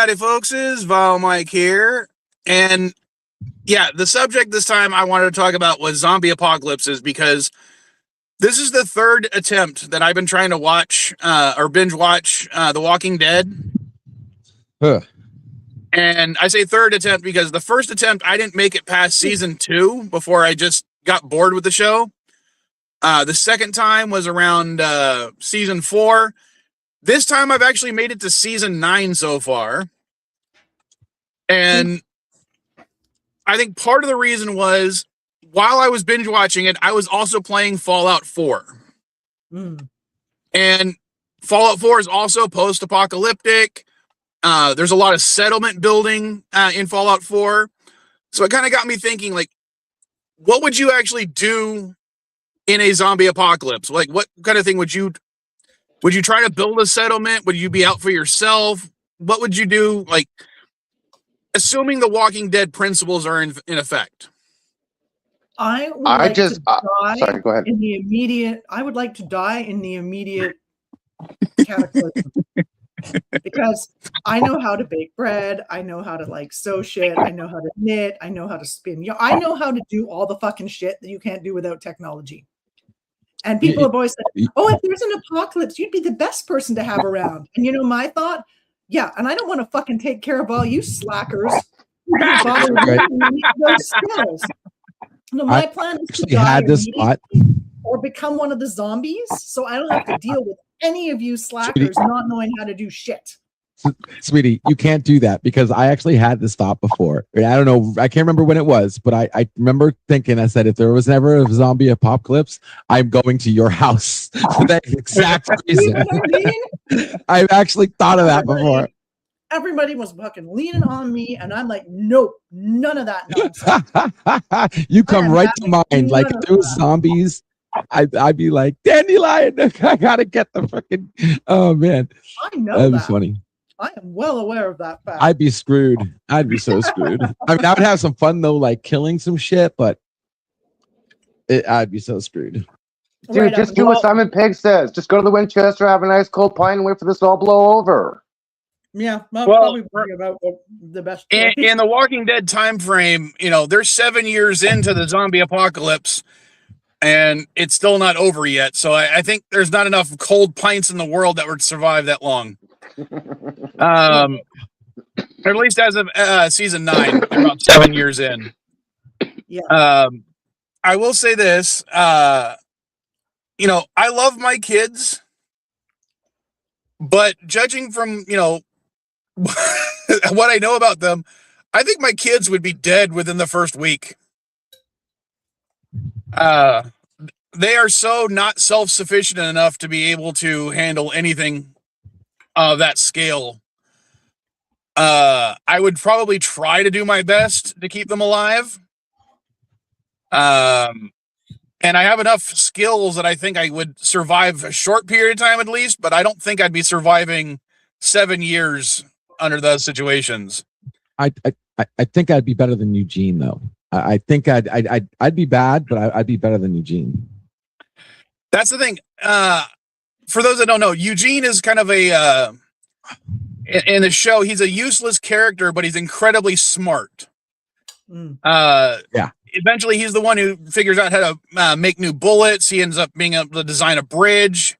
howdy, folks. Is Val Mike here. And yeah, the subject this time I wanted to talk about was zombie apocalypses because this is the third attempt that I've been trying to watch or binge watch The Walking Dead. Huh. And I say third attempt because the first attempt I didn't make it past season 2 before I just got bored with the show. The second time was around season 4. This time I've actually made it to season 9 so far. And I think part of the reason was while I was binge watching it, I was also playing Fallout 4. And Fallout 4 is also post-apocalyptic. There's a lot of settlement building in Fallout 4. So it kind of got me thinking, like, what would you actually do in a zombie apocalypse? Like, what kind of thing would you try to build a settlement? Would you be out for yourself? What would you do? Like, assuming the Walking Dead principles are in effect. I would like to die in the immediate cataclysm. Because I know how to bake bread, I know how to like sew shit, I know how to knit, I know how to spin. I know how to do all the fucking shit that you can't do without technology. And people have always said, oh, if there's an apocalypse, you'd be the best person to have around. And you know my thought? Yeah, and I don't want to fucking take care of all you slackers. Those skills. No, my plan is to die or become one of the zombies, so I don't have to deal with any of you slackers not knowing how to do shit. Sweetie, you can't do that because I actually had this thought before. I don't know. I can't remember when it was, but I remember thinking, I said, if there was ever a zombie apocalypse, I'm going to your house for that exact reason. You know what I mean? I've actually thought of that before. Everybody was fucking leaning on me, and I'm like, nope, none of that nonsense. You come right to mind. Like, if there was zombies, I'd be like, Dandelion, I gotta get the fucking. Oh man, I know that'd be funny. I am well aware of that fact. I'd be screwed. I'd be so screwed. I mean, I would have some fun though, like killing some shit, but I'd be so screwed. Dude, just do what Simon Pegg says. Just go to the Winchester, have a nice cold pint, and wait for this to all blow over. Yeah, probably about the best. In the Walking Dead time frame, you know, they're 7 years into the zombie apocalypse, and it's still not over yet. So I think there's not enough cold pints in the world that would survive that long. Or at least as of season 9, they're about 7 years in. Yeah. I will say this, you know, I love my kids, but judging from, you know, what I know about them, I think my kids would be dead within the first week. They are so not self-sufficient enough to be able to handle anything of that scale. I would probably try to do my best to keep them alive. And I have enough skills that I think I would survive a short period of time at least, but I don't think I'd be surviving 7 years under those situations. I think I'd be better than Eugene though. I think I'd be bad, but I'd be better than Eugene. That's the thing. For those that don't know, Eugene is kind of a in the show, he's a useless character, but he's incredibly smart. Yeah. Eventually, he's the one who figures out how to make new bullets. He ends up being able to design a bridge.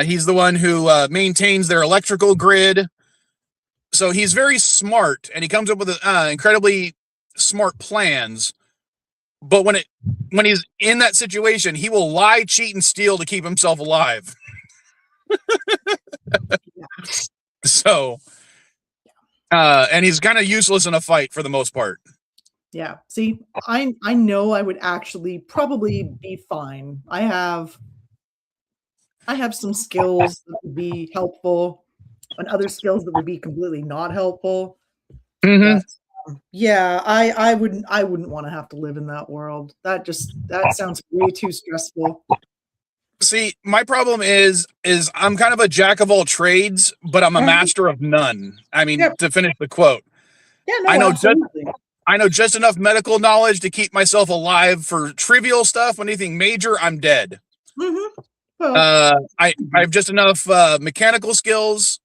He's the one who maintains their electrical grid. So he's very smart, and he comes up with incredibly smart plans. But when he's in that situation, he will lie, cheat, and steal to keep himself alive. So, and he's kind of useless in a fight for the most part. Yeah. See, I know I would actually probably be fine. I have some skills that would be helpful and other skills that would be completely not helpful. Mm-hmm. But, yeah, I wouldn't want to have to live in that world. That sounds way too stressful. See, my problem is I'm kind of a jack of all trades, but I'm a master of none. I mean, to finish the quote. Yeah, no, I know just enough medical knowledge to keep myself alive for trivial stuff. When anything major, I'm dead. Mm-hmm. Well, I have just enough mechanical skills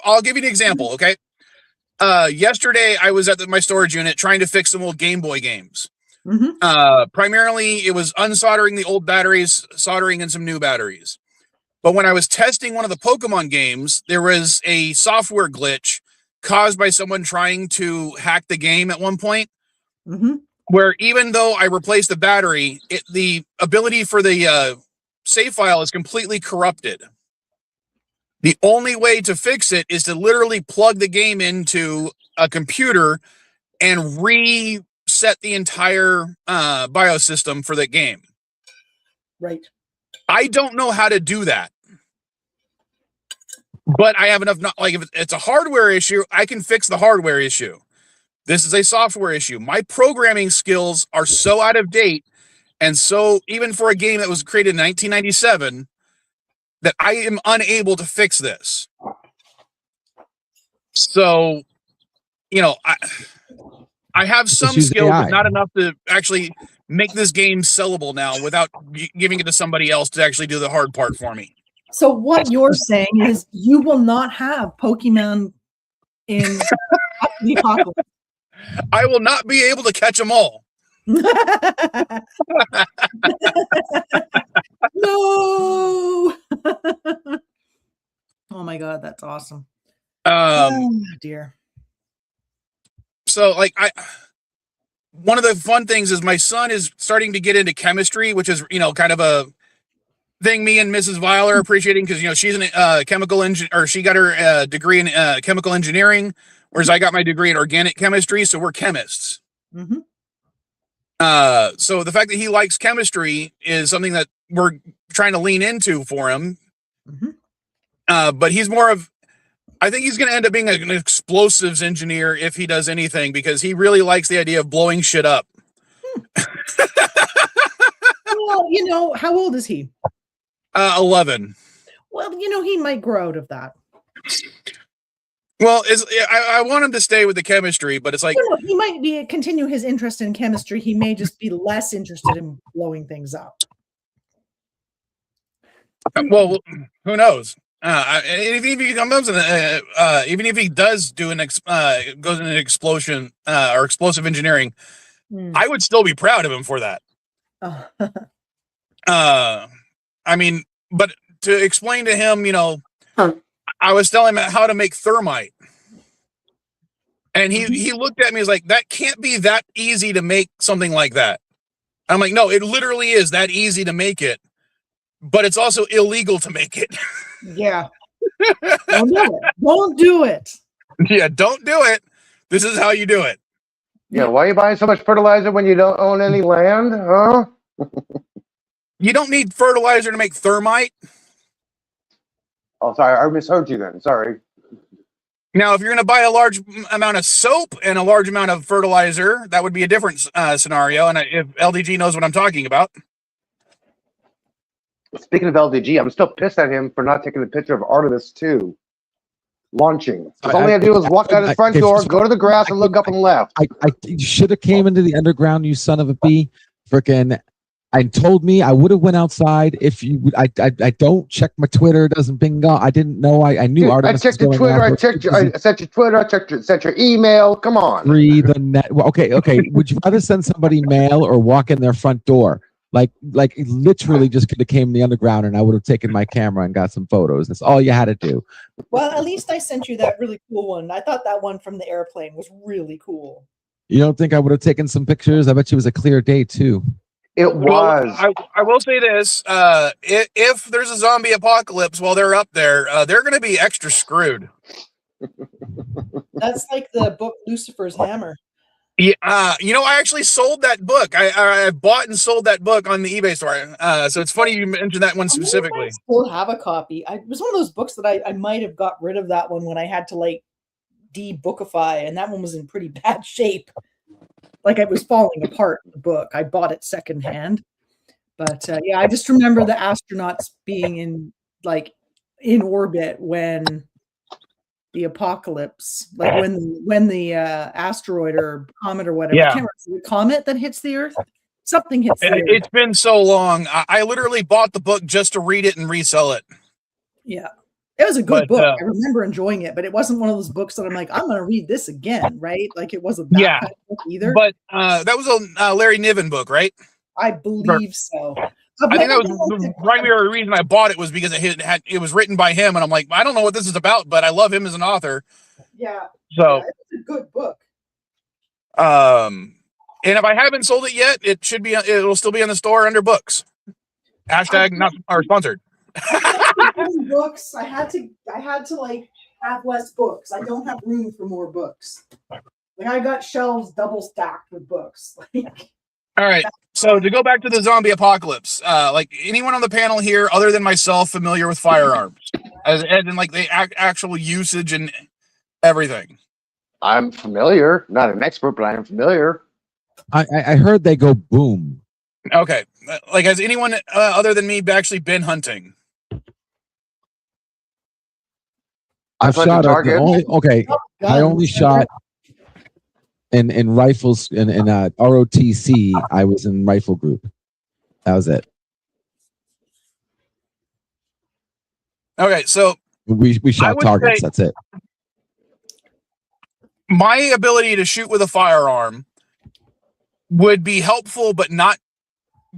I'll give you an example. Okay. Yesterday I was at my storage unit trying to fix some old Game Boy games. Primarily it was unsoldering the old batteries, soldering in some new batteries. But when I was testing one of the Pokemon games, there was a software glitch caused by someone trying to hack the game at one point, where even though I replaced the battery, the ability for the save file is completely corrupted. The only way to fix it is to literally plug the game into a computer and reset the entire BIOS system for the game. Right. I don't know how to do that, but I have enough. Like if it's a hardware issue, I can fix the hardware issue. This is a software issue. My programming skills are so out of date, and so even for a game that was created in 1997, that I am unable to fix this. So, I have some skills, but not enough to actually make this game sellable now without giving it to somebody else to actually do the hard part for me. So what you're saying is you will not have Pokemon in the apocalypse. I will not be able to catch them all. No. Oh my God, that's awesome. Oh dear. So one of the fun things is my son is starting to get into chemistry, which is, kind of a thing me and Mrs. Weil are appreciating because, she's a chemical engineer, or she got her degree in chemical engineering, whereas I got my degree in organic chemistry. So we're chemists. So the fact that he likes chemistry is something that we're trying to lean into for him. But he's more of, I think he's going to end up being an explosives engineer if he does anything, because he really likes the idea of blowing shit up. Well, how old is he? 11. Well, he might grow out of that. Well, I want him to stay with the chemistry, but it's like he might continue his interest in chemistry. He may just be less interested in blowing things up. Well, who knows? Even if he does do goes into explosion or explosive engineering, I would still be proud of him for that. I mean, but to explain to him, I was telling him how to make thermite, and he looked at me as like, that can't be that easy to make something like that. I'm like, no, it literally is that easy to make it, but it's also illegal to make it. Yeah. Don't do it. Don't do it. Yeah, don't do it. This is how you do it. Yeah, why are you buying so much fertilizer when you don't own any land? Huh? You don't need fertilizer to make thermite. Oh, sorry, I misheard you then. Sorry. Now, if you're going to buy a large amount of soap and a large amount of fertilizer, that would be a different scenario. And if LDG knows what I'm talking about. Speaking of LDG, I'm still pissed at him for not taking a picture of Artemis 2 launching. All he had to do was walk out his front door, go to the grass, and look up and left. I should have came into the underground, you son of a bee. Frickin', and told me I would have went outside if you would. I don't check my Twitter. It doesn't bingo. I didn't know. I knew Artemis. I checked your Twitter. I sent your Twitter. I sent your email. Come on. Read the net. Well, okay. Would you rather send somebody mail or walk in their front door? Like literally just could have came in the underground and I would have taken my camera and got some photos. That's all you had to do. Well, at least I sent you that really cool one. I thought that one from the airplane was really cool. You don't think I would have taken some pictures? I bet you it was a clear day too. It was. Well, I will say this: if there's a zombie apocalypse while they're up there, they're going to be extra screwed. That's like the book Lucifer's Hammer. Yeah, I actually sold that book. I bought and sold that book on the eBay store. So it's funny you mentioned that one specifically. I still have a copy. It was one of those books that I might have got rid of that one when I had to de-bookify, and that one was in pretty bad shape. Like it was falling apart, the book. I bought it secondhand. But yeah, I just remember the astronauts being in orbit when the apocalypse, when the asteroid or comet or whatever, I can't remember, the comet that hits the Earth, something hits the Earth. It's been so long. I literally bought the book just to read it and resell it. Yeah, It was a good But, book. I remember enjoying it, but it wasn't one of those books that I'm like, I'm going to read this again, right? Like it wasn't that Yeah. kind of book either. But that was a Larry Niven book, right? I believe so. I think that was the primary reason I bought it was because it was written by him, and I'm like, I don't know what this is about, but I love him as an author. Yeah. So Yeah, it's a good book. And if I haven't sold it yet, it'll still be in the store under books. Hashtag not or sponsored. Books. I had to like have less books. I don't have room for more books. Like I got shelves double stacked with books. Like, all right. So to go back to the zombie apocalypse, like anyone on the panel here, other than myself, familiar with firearms, as in like the actual usage and everything. I'm familiar, not an expert, but I am familiar. I heard they go boom. Okay. Like, has anyone other than me actually been hunting? I've shot okay. I only shot in rifles in ROTC. I was in rifle group. That was it. Okay, so we shot targets. That's it. My ability to shoot with a firearm would be helpful, but not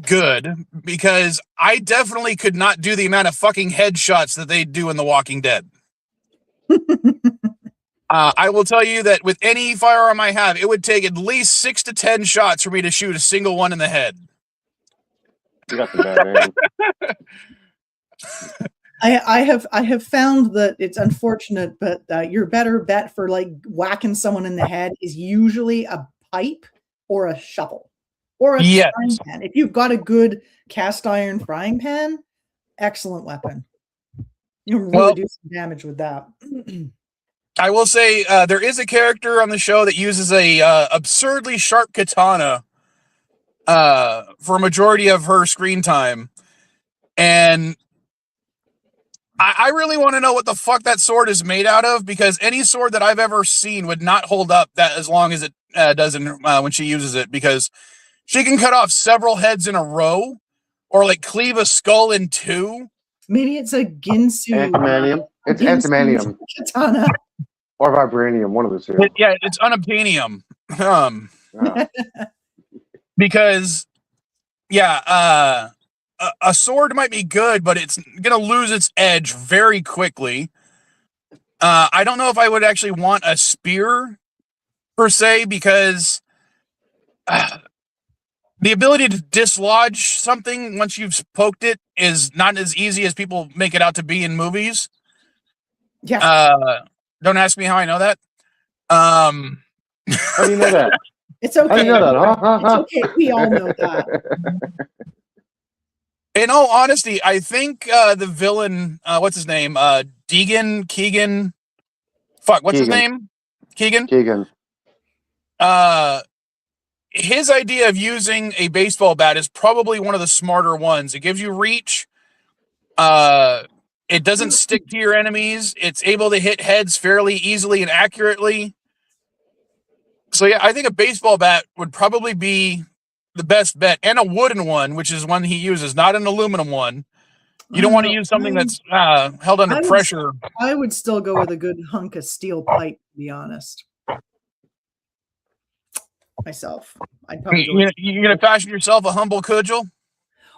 good, because I definitely could not do the amount of fucking headshots that they do in The Walking Dead. I will tell you that with any firearm I have, it would take at least 6 to 10 shots for me to shoot a single one in the head. You got the bad name. I have found that it's unfortunate, but your better bet for like whacking someone in the head is usually a pipe or a shovel or a frying pan. If you've got a good cast iron frying pan, excellent weapon. You can really do some damage with that. I will say there is a character on the show that uses a absurdly sharp katana for a majority of her screen time, and I really want to know what the fuck that sword is made out of, because any sword that I've ever seen would not hold up that as long as it does when she uses it, because she can cut off several heads in a row or like cleave a skull in two. Maybe it's a Ginsu. Antimanium. It's antimanium. Katana. Or vibranium, one of the two. It's unobtainium. Because, a sword might be good, but it's going to lose its edge very quickly. I don't know if I would actually want a spear, per se, because the ability to dislodge something once you've poked it is not as easy as people make it out to be in movies. Yeah. Don't ask me how I know that. How do you know that? It's okay. How do you know that? Huh? It's okay. We all know that. In all honesty, I think the villain, what's his name? Keegan. Fuck, what's his name? Keegan? Keegan. His idea of using a baseball bat is probably one of the smarter ones. It gives you reach. It doesn't stick to your enemies. It's able to hit heads fairly easily and accurately. So yeah, I think a baseball bat would probably be the best bet, and a wooden one, which is one he uses, not an aluminum one. You don't want to use something that's held under pressure. I would still go with a good hunk of steel pipe, to be honest. Myself. I'd probably you're going to fashion yourself a humble cudgel?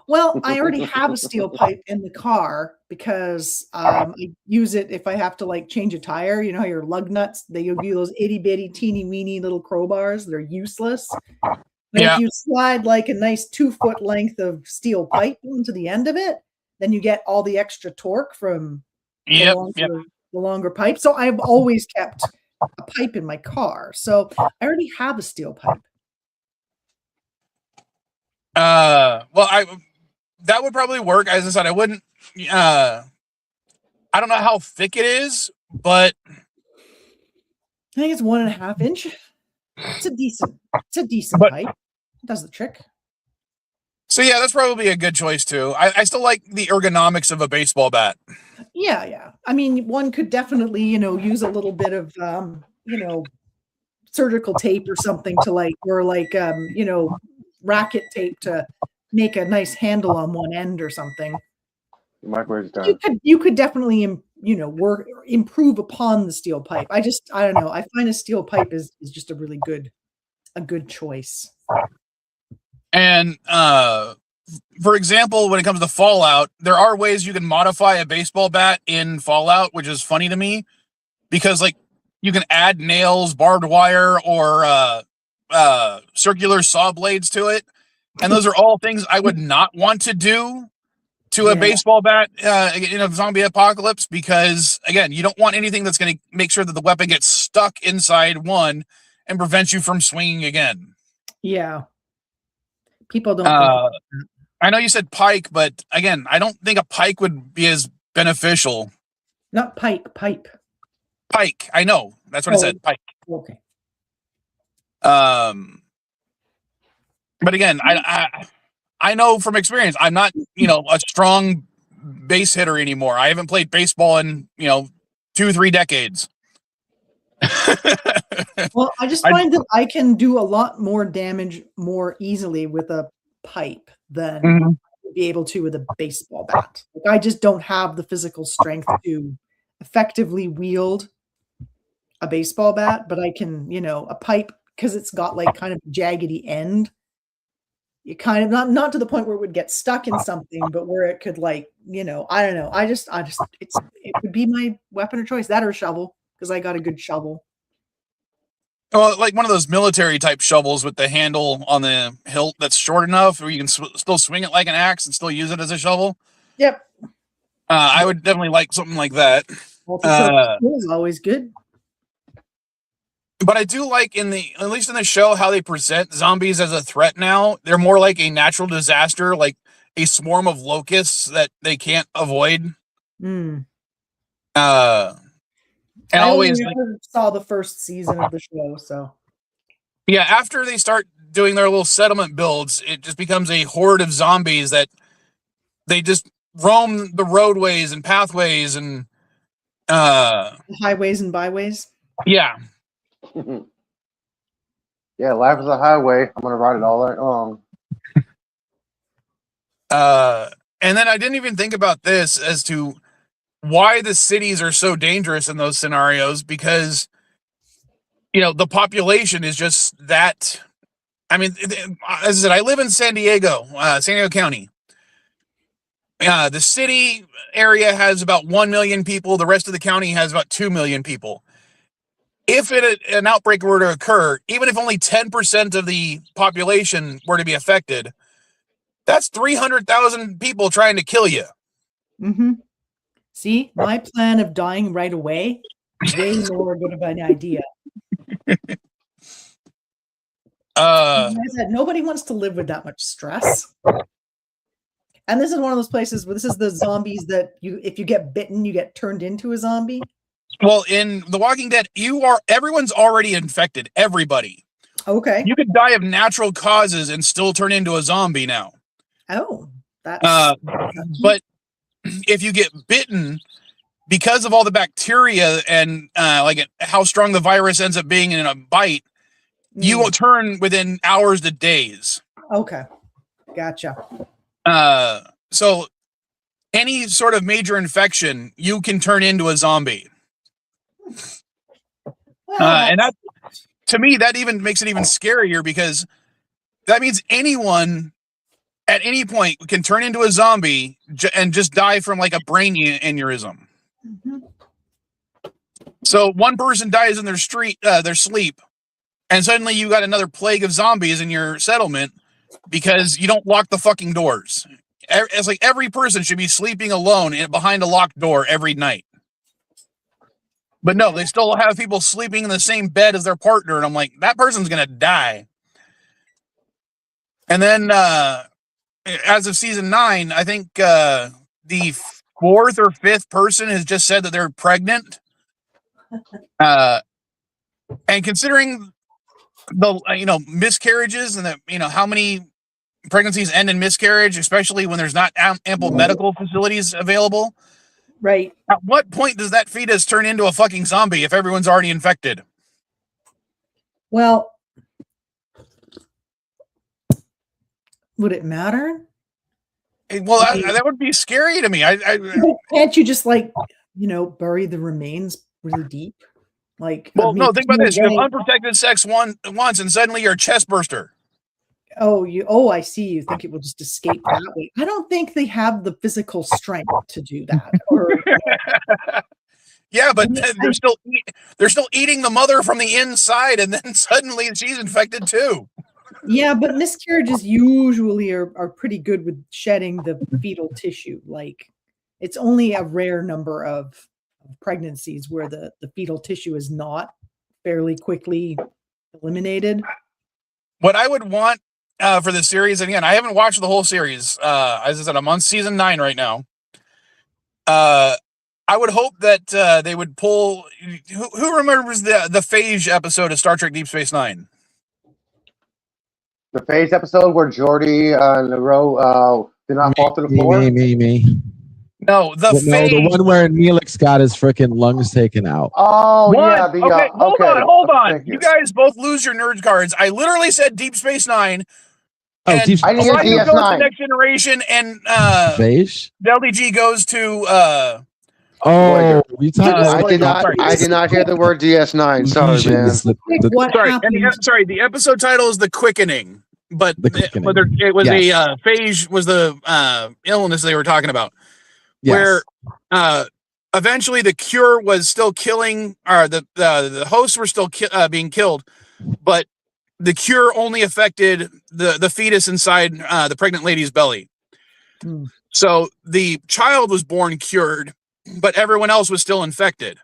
Well, I already have a steel pipe in the car because I use it if I have to like change a tire. You know how your lug nuts, they give you those itty bitty teeny weeny little crowbars. They're useless. But if you slide like a nice 2-foot length of steel pipe into the end of it, then you get all the extra torque from the longer pipe. So I've always kept a pipe in my car. So I already have a steel pipe. That would probably work. As I said, I wouldn't. I don't know how thick it is, but I think it's 1.5 inch. It's a decent pipe. It does the trick. So yeah, that's probably a good choice too. I still like the ergonomics of a baseball bat. Yeah. I mean, one could definitely, use a little bit of, surgical tape or something to racket tape to make a nice handle on one end or something. Microwave's done. You could definitely improve upon the steel pipe. I don't know. I find a steel pipe is just a really good choice. And for example, when it comes to Fallout, there are ways you can modify a baseball bat in Fallout, which is funny to me because like you can add nails, barbed wire, or circular saw blades to it. And those are all things I would not want to do to a baseball bat in a zombie apocalypse, because again, you don't want anything that's going to make sure that the weapon gets stuck inside one and prevents you from swinging again. Yeah. People don't think I know you said pike, but again, I don't think a pike would be as beneficial. Not pike, pipe. Pike, I know. That's what I said, pike. Okay. But again, I know from experience, I'm not, a strong base hitter anymore. I haven't played baseball in, 2-3 decades. Well, I just find that I can do a lot more damage more easily with a pipe than be able to with a baseball bat. Like, I just don't have the physical strength to effectively wield a baseball bat, but I can, a pipe, because it's got like kind of a jaggedy end. You kind of not to the point where it would get stuck in something, but where it could I don't know. It would be my weapon of choice, that or a shovel, because I got a good shovel. Well, like one of those military type shovels with the handle on the hilt that's short enough where you can still swing it like an axe and still use it as a shovel. Yep. I would definitely like something like that. Is always good. But I do like at least in the show, how they present zombies as a threat now. They're more like a natural disaster, like a swarm of locusts that they can't avoid. And I always saw the first season of the show, so yeah. After they start doing their little settlement builds, it just becomes a horde of zombies that they just roam the roadways and pathways and highways and byways. Yeah. Yeah, life is a highway. I'm gonna ride it all night long. And then I didn't even think about this as to why the cities are so dangerous in those scenarios, because the population is just that. I mean, as I said, I live in San Diego County. The city area has about 1 million people. The rest of the county has about 2 million people. If an outbreak were to occur, even if only 10% of the population were to be affected, that's 300,000 people trying to kill you. Mm-hmm. See, my plan of dying right away, way more good of an idea. I said, nobody wants to live with that much stress. And this is one of those places where this is the zombies that if you get bitten, you get turned into a zombie. Well, in The Walking Dead, everyone's already infected. Everybody. Okay. You could die of natural causes and still turn into a zombie now. Oh, that's. But if you get bitten, because of all the bacteria and how strong the virus ends up being in a bite, you will turn within hours to days. Okay, gotcha. So any sort of major infection, you can turn into a zombie. And that, to me, that even makes it even scarier, because that means anyone at any point can turn into a zombie and just die from like a brain aneurysm. Mm-hmm. So one person dies in their sleep, and suddenly you got another plague of zombies in your settlement because you don't lock the fucking doors. It's like every person should be sleeping alone behind a locked door every night. But no, they still have people sleeping in the same bed as their partner, and I'm like, that person's gonna die. And then as of season 9, I think the 4th or 5th person has just said that they're pregnant. And considering the miscarriages and how many pregnancies end in miscarriage, especially when there's not ample medical facilities available. Right. At what point does that fetus turn into a fucking zombie if everyone's already infected? Well, would it matter? Well, that would be scary to me. Can't you just bury the remains really deep. Like, Well, no, think about this. You have way. unprotected sex once, and suddenly you're a chest burster. Oh, I see. You think it will just escape that way. I don't think they have the physical strength to do that. Yeah, but they're still eating the mother from the inside, and then suddenly she's infected too. Yeah, but miscarriages usually are pretty good with shedding the fetal tissue. Like, it's only a rare number of pregnancies where the fetal tissue is not fairly quickly eliminated. What I would want for this series, and again, I haven't watched the whole series. As I said, I'm on season 9 right now. I would hope that they would pull. Who remembers the phage episode of Star Trek Deep Space Nine? The phase episode where Geordi and LaRoe did not fall to the floor? Me. No, the one where Neelix got his freaking lungs taken out. Oh, yeah. Okay, hold on. You guys both lose your nerd cards. I literally said Deep Space Nine. Oh, Deep I didn't hear goes to DS9. Next Generation, and Phage? LDG goes to you talking about? I did not hear the word DS9. Sorry, man. Sorry, the episode title is The Quickening, but it was a phage was the illness they were talking about, where eventually the cure was still killing, or the hosts were still being killed, but the cure only affected the fetus inside the pregnant lady's belly. So the child was born cured, but everyone else was still infected.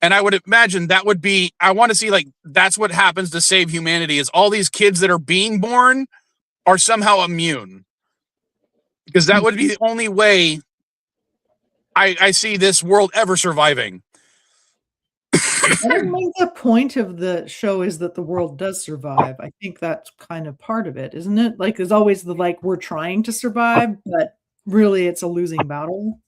And I would imagine that would be, I want to see, like, that's what happens to save humanity, is all these kids that are being born are somehow immune. Because that would be the only way I see this world ever surviving. I don't think the point of the show is that the world does survive. I think that's kind of part of it, isn't it? Like, there's always we're trying to survive, but really it's a losing battle.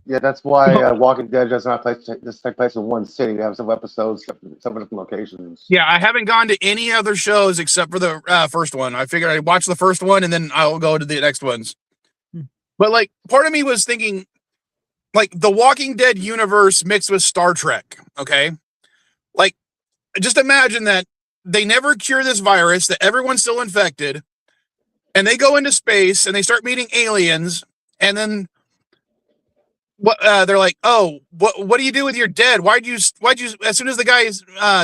Yeah, that's why Walking Dead does not take place in one city. They have some episodes, some different locations. Yeah, I haven't gone to any other shows except for the first one. I figured I'd watch the first one and then I'll go to the next ones. But, like, part of me was thinking, like, the Walking Dead universe mixed with Star Trek, okay? Like, just imagine that they never cure this virus, that everyone's still infected, and they go into space and they start meeting aliens, and then they're like, oh, what do you do with your dead? Why'd you as soon as the guy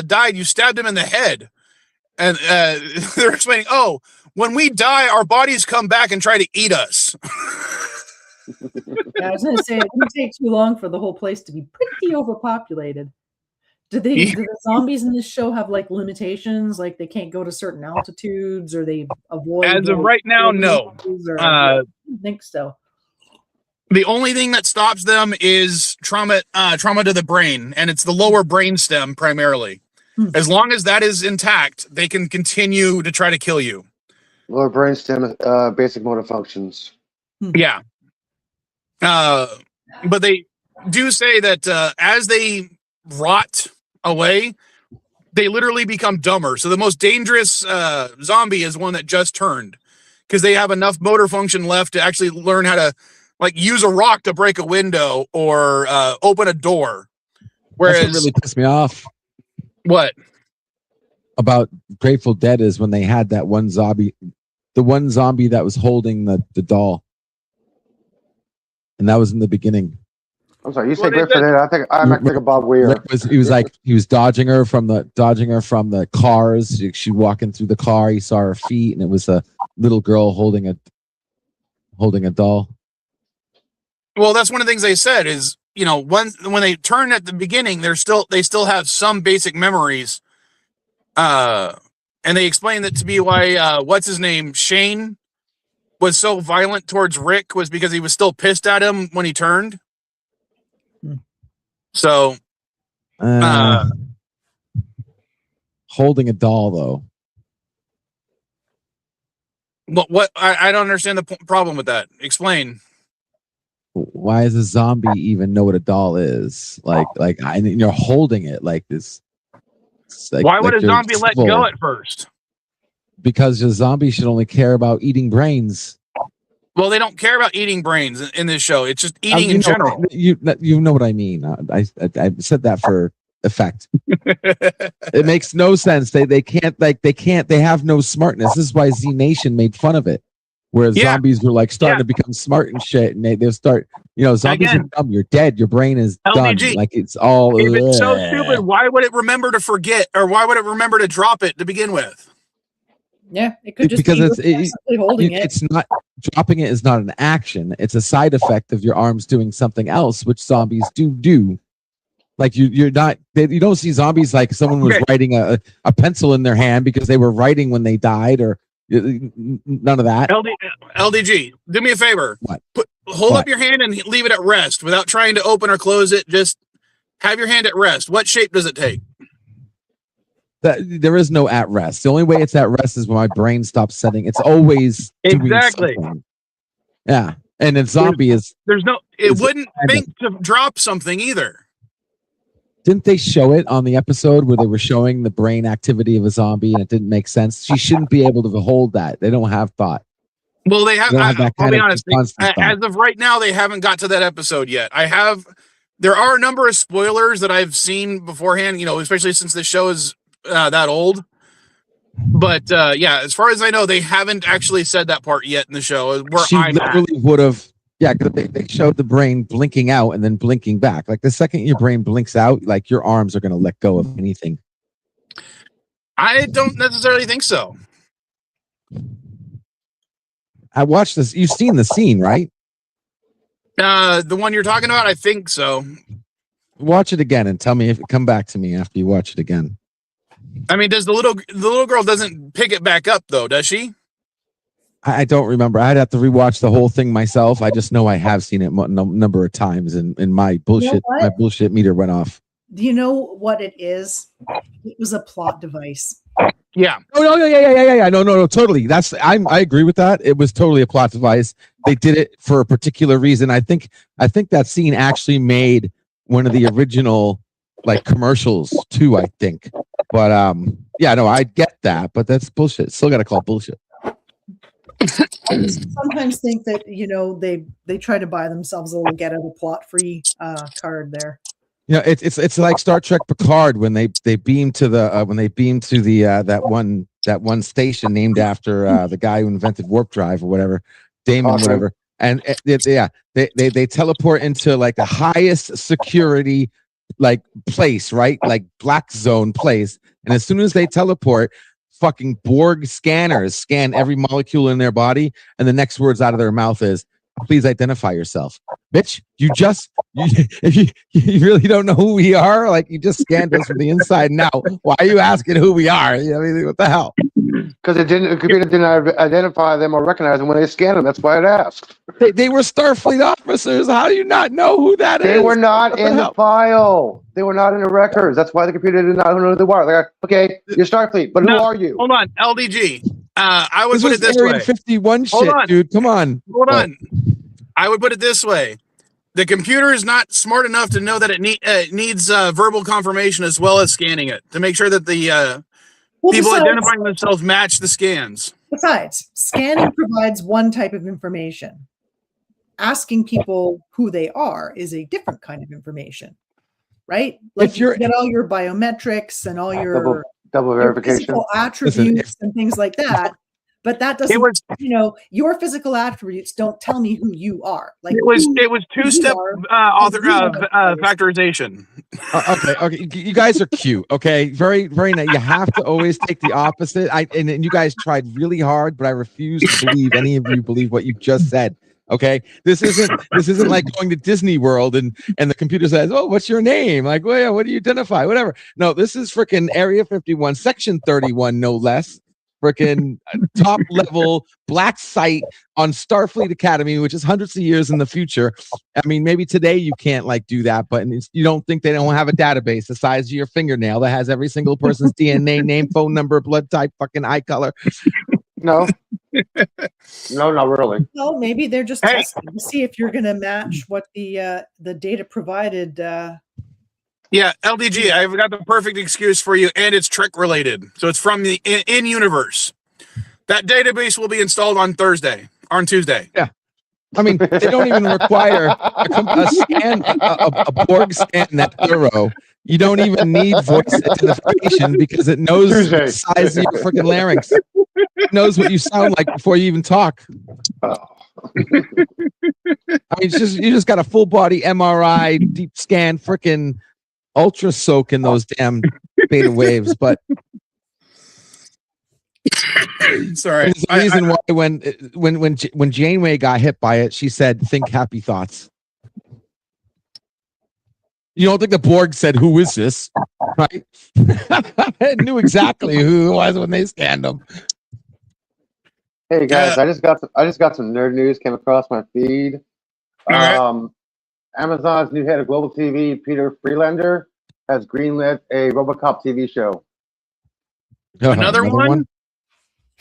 died, you stabbed him in the head? And they're explaining, oh, when we die, our bodies come back and try to eat us. Yeah, I was going to say, it wouldn't take too long for the whole place to be pretty overpopulated. Do the zombies in this show have, like, limitations? Like, they can't go to certain altitudes, or they avoid? As of right now, no. I don't think so. The only thing that stops them is trauma to the brain, and it's the lower brainstem primarily. As long as that is intact, they can continue to try to kill you. Lower brainstem, basic motor functions. Yeah. But they do say that as they rot away, they literally become dumber. So the most dangerous zombie is one that just turned, because they have enough motor function left to actually learn how to, like, use a rock to break a window or open a door. Whereas, that's what really pissed me off. What? About Grateful Dead is when they had that one zombie, the one zombie that was holding the doll. And that was in the beginning. I'm sorry, you said Grateful Dead. I might think of Bob Weir. He was dodging her from the cars. She walking through the car. He saw her feet, and it was a little girl holding a doll. Well, that's one of the things they said is, when they turn at the beginning, they still have some basic memories. And they explained that to be why what's his name, Shane, was so violent towards Rick, was because he was still pissed at him when he turned. So holding a doll, though. What I don't understand the problem with that. Explain. Why does a zombie even know what a doll is? You're holding it like this. Why would a zombie let go at first? Because a zombie should only care about eating brains. Well, they don't care about eating brains in this show. It's just eating in general. You know what I mean. I said that for effect. It makes no sense. They have no smartness. This is why Z Nation made fun of it. Where zombies were like starting to become smart and shit, and they'll start, zombies are dumb. You're dead. Your brain is done. Like it's all. If it's so stupid, why would it remember to forget, or why would it remember to drop it to begin with? Yeah, it could just because be holding it. It's not dropping it is not an action. It's a side effect of your arms doing something else, which zombies do. Like you don't see zombies like someone was writing a pencil in their hand because they were writing when they died, or none of that. LDG, do me a favor. What? Hold up your hand and leave it at rest without trying to open or close it. Just have your hand at rest. What shape does it take? There is no at rest. The only way it's at rest is when my brain stops setting. It's always exactly. Yeah, and a zombie it wouldn't think to drop something either. Didn't they show it on the episode where they were showing the brain activity of a zombie and it didn't make sense? She shouldn't be able to hold that. They don't have thought. Well, they have. I'll be honest. As of right now, they haven't got to that episode yet. There are a number of spoilers that I've seen beforehand. Especially since the show is that old. But as far as I know, they haven't actually said that part yet in the show. She literally would have. Yeah, because they showed the brain blinking out and then blinking back. Like the second your brain blinks out, like your arms are going to let go of anything. I don't necessarily think so. I watched this. You've seen the scene, right? The one you're talking about, I think so. Watch it again and tell me come back to me after you watch it again. I mean, does the little girl doesn't pick it back up though, does she? I don't remember. I'd have to rewatch the whole thing myself. I just know I have seen it a number of times, and my bullshit meter went off. Do you know what it is? It was a plot device. Yeah. Oh yeah. No, totally. I agree with that. It was totally a plot device. They did it for a particular reason. I think that scene actually made one of the original commercials too. I think, but I get that, but that's bullshit. Still got to call bullshit. I sometimes think that they try to buy themselves a little get out of plot free card there. It's like Star Trek Picard when they beam to the that one station named after the guy who invented warp drive or whatever, Damon, whatever, and they teleport into the highest security place, right, black zone place, and as soon as they teleport, fucking Borg scanners scan every molecule in their body, and the next words out of their mouth is, "Please identify yourself." Bitch, you really don't know who we are? You just scanned us from the inside now. Why are you asking who we are? What the hell? Because the computer didn't identify them or recognize them when they scanned them. That's why it asked. They were Starfleet officers. How do you not know who that is? They were not in the file. They were not in the records. That's why the computer did not know who they were. Okay, you're Starfleet, but who are you? Hold on, LDG. I would put it this Area way. 51 shit, dude. Come on. Hold on. I would put it this way. The computer is not smart enough to know that it needs verbal confirmation as well as scanning it to make sure that the people identifying themselves match the scans. Besides, scanning provides one type of information. Asking people who they are is a different kind of information, right? If you get all your biometrics and all your double verification, physical attributes and things like that. But that doesn't, your physical attributes don't tell me who you are. It was two-step factorization. Okay. You guys are cute. Okay, very, very nice. You have to always take the opposite. And you guys tried really hard, but I refuse to believe any of you believe what you just said. Okay, this isn't like going to Disney World and the computer says, "Oh, what's your name?" What do you identify? Whatever. No, this is freaking Area 51, Section 31, no less. Freaking top level black site on Starfleet Academy, which is hundreds of years in the future. I mean, maybe today you can't do that, but you don't think they don't have a database the size of your fingernail that has every single person's DNA, name, phone number, blood type, fucking eye color. No, no, not really. Well, maybe they're just testing to see if you're going to match what the data provided. Yeah, LDG, I've got the perfect excuse for you, and it's Trek related. So it's from the in-universe. That database will be installed on Tuesday. Yeah. I mean, they don't even require a Borg scan that thorough. You don't even need voice identification because it knows the size of your freaking larynx. It knows what you sound like before you even talk. I mean, you just got a full body MRI, deep scan, freaking ultra soak in those damn beta waves. But sorry, there's a reason why when Janeway got hit by it, she said, "Think happy thoughts." You don't think the Borg said, "Who is this?" Right? It knew exactly who it was when they scanned him. Hey guys, I just got some nerd news came across my feed. Right. Amazon's new head of global TV, Peter Freelander, has greenlit a RoboCop TV show. Another one?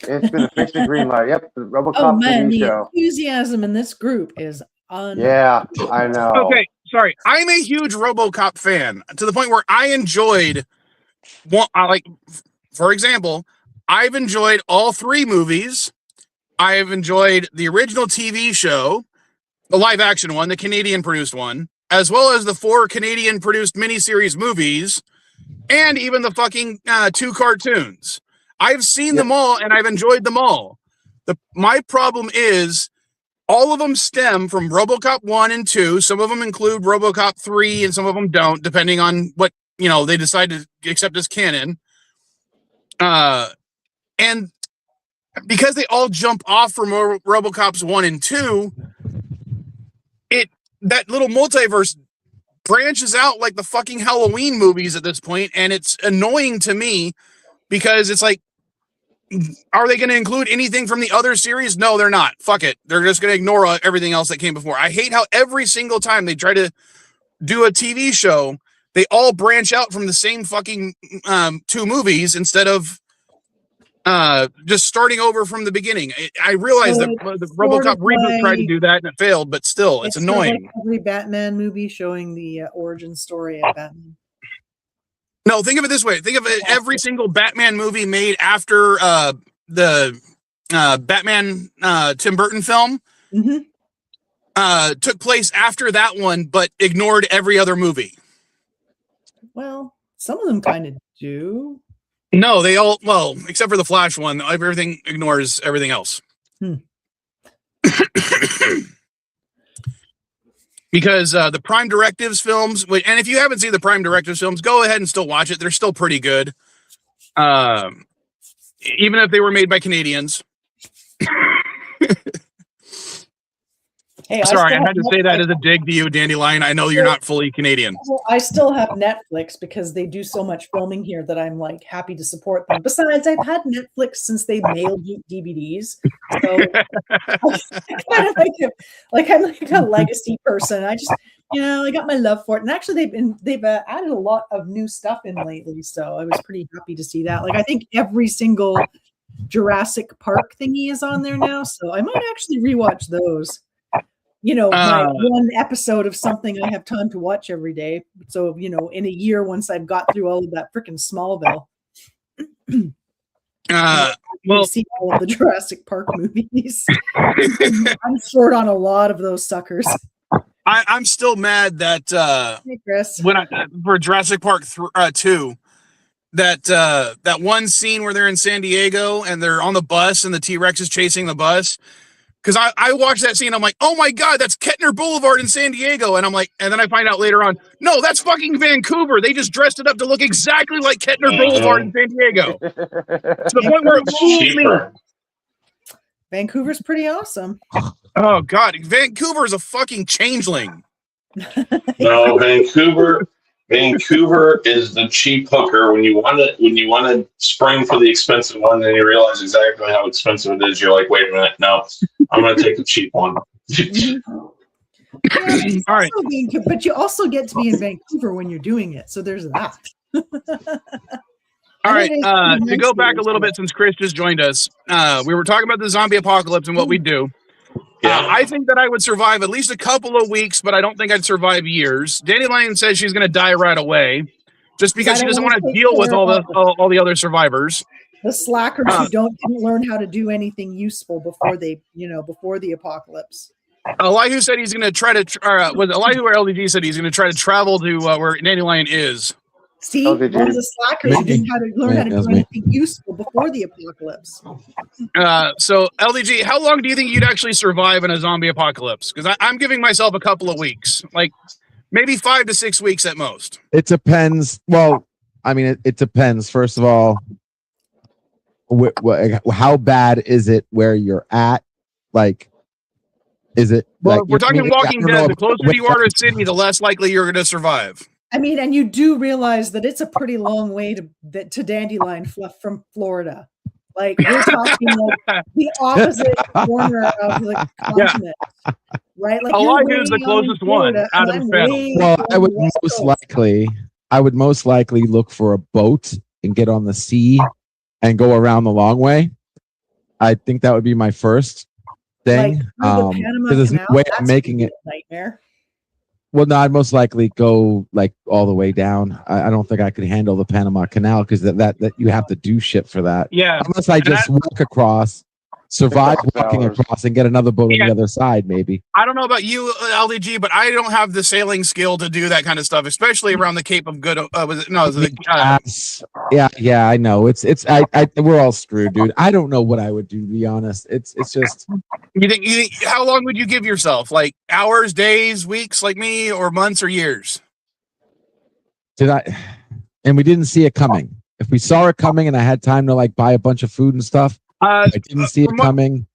It's been officially greenlight. Yep, the RoboCop TV show. The enthusiasm in this group is Yeah, I know. Okay, sorry. I'm a huge RoboCop fan to the point where I enjoyed for example, I've enjoyed all 3 movies. I have enjoyed the original TV show, the live action one, the Canadian produced one, as well as the 4 Canadian produced miniseries movies, and even the fucking 2 cartoons. I've seen them all and I've enjoyed them all. My problem is all of them stem from RoboCop 1 and 2. Some of them include RoboCop 3 and some of them don't, depending on what, they decide to accept as canon. And because they all jump off from RoboCops 1 and 2, that little multiverse branches out like the fucking Halloween movies at this point, and it's annoying to me because it's like, are they going to include anything from the other series? No, they're not. Fuck it. They're just going to ignore everything else that came before. I hate how every single time they try to do a TV show, they all branch out from the same fucking 2 movies instead of just starting over from the beginning. I realize that the RoboCop reboot tried to do that and it failed, but still, it's annoying. Like every Batman movie showing the origin story of Batman. No, think of it this way. Think of it, every single Batman movie made after the Batman Tim Burton film took place after that one, but ignored every other movie. Well, some of them kind of do. No, they all, well, except for the Flash one, everything ignores everything else. Because the Prime Directives films, and if you haven't seen the Prime Directives films, go ahead and still watch it. They're still pretty good. Even if they were made by Canadians. Hey, sorry, I had to say that as a dig to you, Dandelion. I know you're not fully Canadian. I still have Netflix because they do so much filming here that I'm like happy to support them. Besides, I've had Netflix since they mailed DVDs, so I'm like a legacy person. I just, I got my love for it, and actually they've added a lot of new stuff in lately, so I was pretty happy to see that. Like I think every single Jurassic Park thingy is on there now, so I might actually rewatch those. My one episode of something I have time to watch every day. So, in a year, once I've got through all of that freaking Smallville, see all of the Jurassic Park movies. I'm short on a lot of those suckers. I'm still mad that hey, Chris. For Jurassic Park 2, that one scene where they're in San Diego and they're on the bus and the T-Rex is chasing the bus. Because I watched that scene, I'm like, oh my God, that's Kettner Boulevard in San Diego. And I'm like, and then I find out later on, no, that's fucking Vancouver. They just dressed it up to look exactly like Kettner Boulevard in San Diego. To the point where it fooled me. Vancouver's pretty awesome. Oh God, Vancouver is a fucking changeling. No, Vancouver is the cheap hooker. When you want to spring for the expensive one, then you realize exactly how expensive it is. You're like, wait a minute, no, I'm going to take the cheap one. All right, but you also get to be in Vancouver when you're doing it, so there's that. All right, to go back a little bit since Chris just joined us, we were talking about the zombie apocalypse and what we do. Yeah. I think that I would survive at least a couple of weeks, but I don't think I'd survive years. Dandelion says she's going to die right away, just because she doesn't want to deal with all the other survivors. The slackers who didn't learn how to do anything useful before they, before the apocalypse. Elihu said he's going to try to. Was Elihu or LDG said he's going to try to travel to where Dandelion is? See, Oh, did one's you? a slacker. He didn't how to learn how to do anything useful before the apocalypse. So LDG, how long do you think you'd actually survive in a zombie apocalypse? Because I'm giving myself a couple of weeks, like maybe 5 to 6 weeks at most. It depends. Well, I mean, it depends. First of all, how bad is it where you're at? Like, is it? Well, like, we're talking Walking Dead. The closer you are to it. Sydney, the less likely you're going to survive. I mean, and you do realize that it's a pretty long way to Dandelion from Florida. Like we're talking like the opposite corner of the continent, right? Like Elihu's the closest one out of the family. Well, I would most likely look for a boat and get on the sea and go around the long way. I think that would be my first thing. Like, there's no way I'm making it nightmare. Well, no, I'd most likely go like all the way down. I don't think I could handle the Panama Canal because that you have to do shit for that. Yeah. Unless I just walk across, survive walking across, and get another boat on the other side, maybe. I don't know about you, LDG, but I don't have the sailing skill to do that kind of stuff, especially around the Cape of Good. Yeah, I know. We're all screwed, dude. I don't know what I would do, to be honest. It's just. You think? How long would you give yourself? Like hours, days, weeks, like me, or months or years? And we didn't see it coming. If we saw it coming, and I had time to like buy a bunch of food and stuff. I didn't see it coming.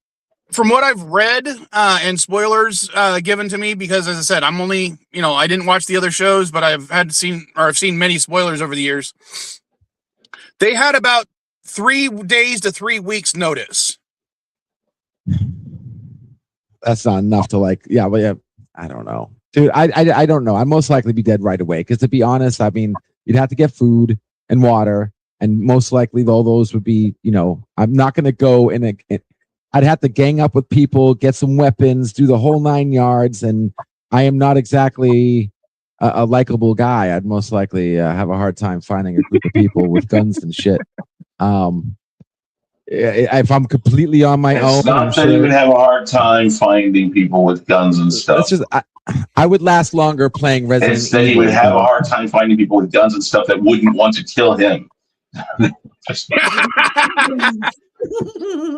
From what I've read and spoilers given to me, because as I said, I'm only, I didn't watch the other shows, but I've seen many spoilers over the years. They had about 3 days to 3 weeks notice. That's not enough to like, I don't know. Dude, I don't know. I'd most likely be dead right away. Because to be honest, I mean, you'd have to get food and water. And most likely, all those would be, I'm not going to go I'd have to gang up with people, get some weapons, do the whole 9 yards. And I am not exactly a likable guy. I'd most likely have a hard time finding a group of people with guns and shit. If I'm completely on my own, not that you would have a hard time finding people with guns and stuff. That's just, I would last longer playing Resident Evil. Instead, he would have a hard time finding people with guns and stuff that wouldn't want to kill him.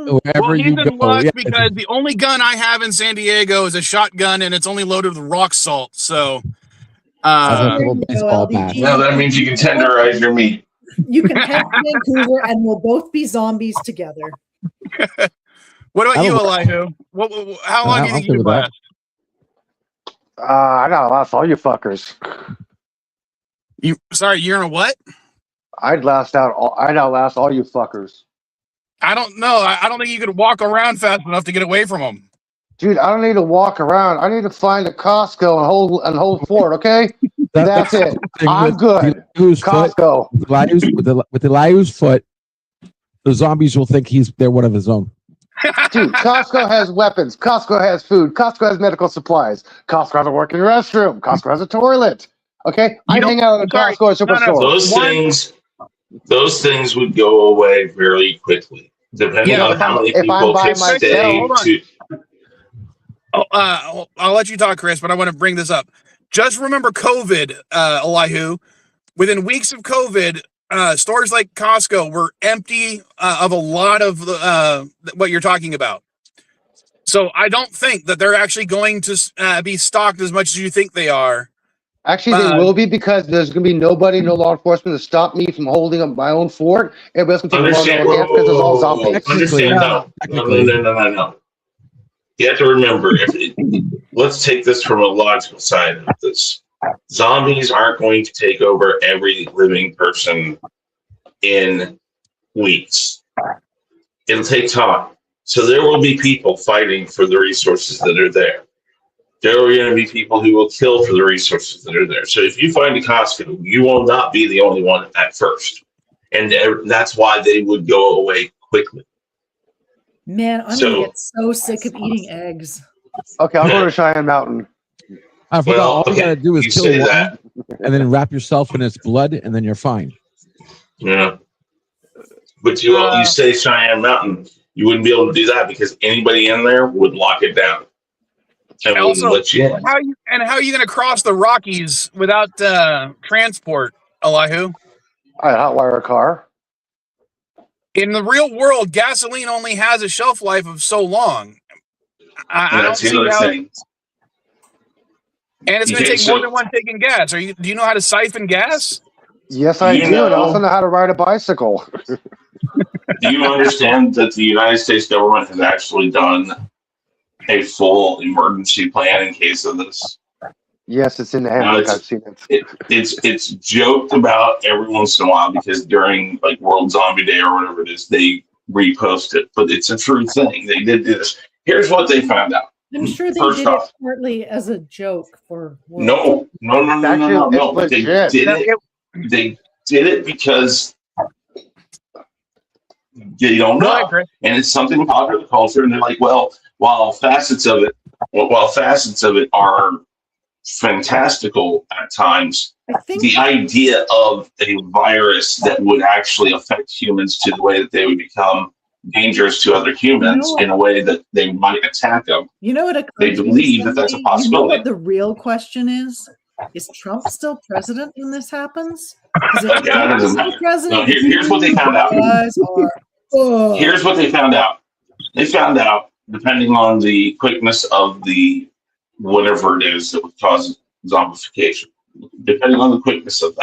Wherever you go, luck because the only gun I have in San Diego is a shotgun, and it's only loaded with rock salt. So, baseball bat. No, that means you can tenderize your meat. You can head to Vancouver, and we'll both be zombies together. What about you, Elihu? How long do you think you could last? I gotta last all you fuckers. You're in a what? I'd outlast all you fuckers. I don't know. I don't think you could walk around fast enough to get away from them. Dude, I don't need to walk around. I need to find a Costco and hold fort, okay? That's it. I'm good. Costco. With Elihu's foot, the zombies will think they're one of his own. Dude, Costco has weapons. Costco has food. Costco has medical supplies. Costco has a working restroom. Costco has a toilet. Okay? I hang out at a Costco or Superstore. Those things would go away very quickly, depending on how many people can stay to. I'll let you talk, Chris, but I want to bring this up. Just remember COVID, Elihu. Within weeks of COVID, stores like Costco were empty of a lot of what you're talking about. So I don't think that they're actually going to be stocked as much as you think they are. Actually, they will be because there's going to be nobody, no law enforcement to stop me from holding up my own fort. Everybody's going to take it because it's all zombies. Understand? No. You have to remember, let's take this from a logical side of this. Zombies aren't going to take over every living person in weeks. It'll take time. So there will be people fighting for the resources that are there. There are going to be people who will kill for the resources that are there. So if you find a Costco, you will not be the only one at first. And that's why they would go away quickly. Man, I'm going to get so sick of eating eggs. Okay, I'll go to Cheyenne Mountain. I forgot. All you got to do is kill one and then wrap yourself in its blood, and then you're fine. Yeah. But you say Cheyenne Mountain, you wouldn't be able to do that because anybody in there would lock it down. I wouldn't Also, let you in. how are you going to cross the Rockies without transport, Elihu? I hotwire a car. In the real world, gasoline only has a shelf life of so long. I don't That's the see other how. thing. And it's going to Okay, take more than one taking gas. Do you know how to siphon gas? Yes, I You do, and I also know- know how to ride a bicycle. Do you understand that the United States government has actually done a full emergency plan in case of this? Yes, it's in the No, handbook. I've seen it. It's joked about every once in a while because during like World Zombie Day or whatever it is, they repost it. But it's a true thing. They did do this. Here's what they found out. I'm sure they First did off, it partly as a joke for no. It's They legit. did it. They did it because they don't Go ahead, know, Chris. and it's something in popular culture. And they're like, well, while facets of it are fantastical at times, I think the idea of a virus that would actually affect humans to the way that they would become dangerous to other humans in a way that they might attack them. you know what They occurs to me, believe that that's a Cindy? You know possibility. what the real question is? Is Trump still president when this happens? Because if Yeah, that Trump doesn't is matter. still president, No, here's what they found out. you guys are fucked. Here's what they found out. They found out, depending on the quickness of the whatever it is that would cause zombification, depending on the quickness of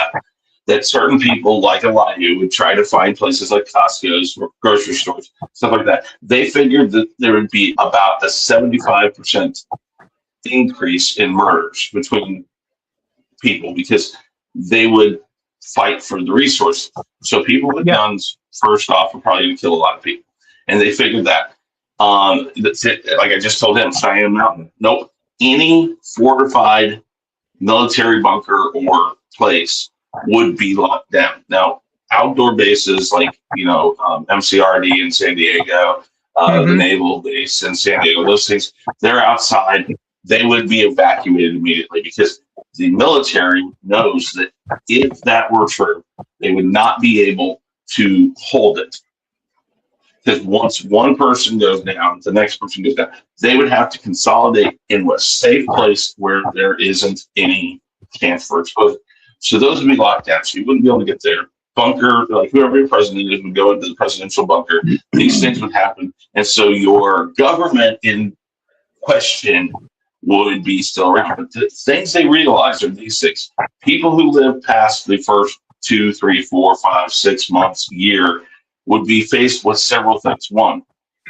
that certain people like Elihu would try to find places like Costco's or grocery stores, stuff like that. They figured that there would be about a 75% increase in murders between people because they would fight for the resources. So people with guns, first off, are probably going to kill a lot of people. And they figured that. That's it. Like I just told him, Cheyenne Mountain. Nope. Any fortified military bunker or place would be locked down. Now, outdoor bases like, MCRD in San Diego, the Naval Base in San Diego, those things, they're outside. They would be evacuated immediately because the military knows that if that were true, they would not be able to hold it. Because once one person goes down, the next person goes down. They would have to consolidate into a safe place where there isn't any chance for exposure. So those would be locked down. So you wouldn't be able to get there. Bunker, like whoever your president is, would go into the presidential bunker. These things would happen. And so your government in question would be still around. But the things they realize are these things. People who live past the first 2, 3, 4, 5, 6 months, year, would be faced with several things. One,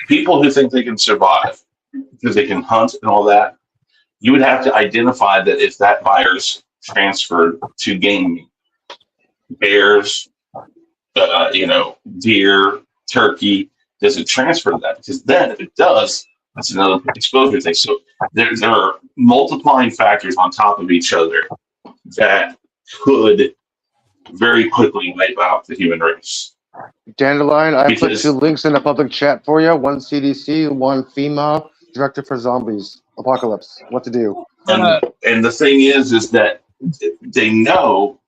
people who think they can survive because they can hunt and all that, you would have to identify that if that virus transferred to game meat, bears, deer, turkey, does it transfer to that? Because then if it does, that's another exposure thing. So there are multiplying factors on top of each other that could very quickly wipe out the human race. Dandelion, I put 2 links in the public chat for you. One CDC, one FEMA, Director for Zombies Apocalypse. What to do? And the thing is that they know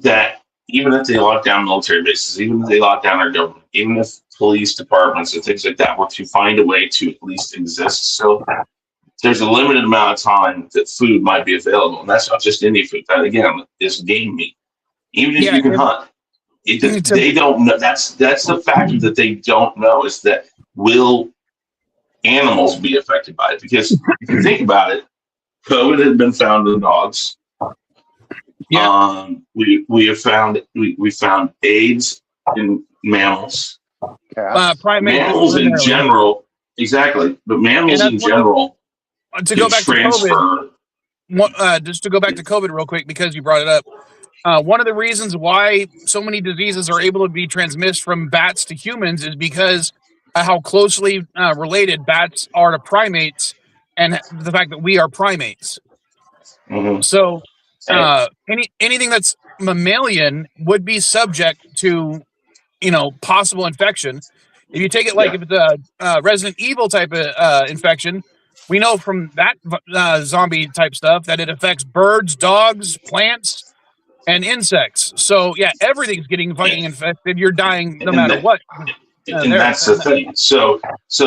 that even if they lock down military bases, even if they lock down our government, even if police departments and things like that were to find a way to at least exist, so there's a limited amount of time that food might be available. And that's not just any food. That, again, is game meat. Even if you can hunt. They don't know. That's the factor that they don't know is that will animals be affected by it? Because if you think about it, COVID had been found in dogs. Yeah. We found AIDS in mammals. Mammals in general, exactly. But mammals in general to go back to COVID. Just to go back to COVID real quick because you brought it up. One of the reasons why so many diseases are able to be transmitted from bats to humans is because how closely related bats are to primates and the fact that we are primates. Mm-hmm. So anything that's mammalian would be subject to, possible infection. If you take it like if it's a Resident Evil type of infection, we know from that zombie type stuff that it affects birds, dogs, plants, and insects. So yeah, everything's getting fucking infected. You're dying no matter what. And that's the thing. So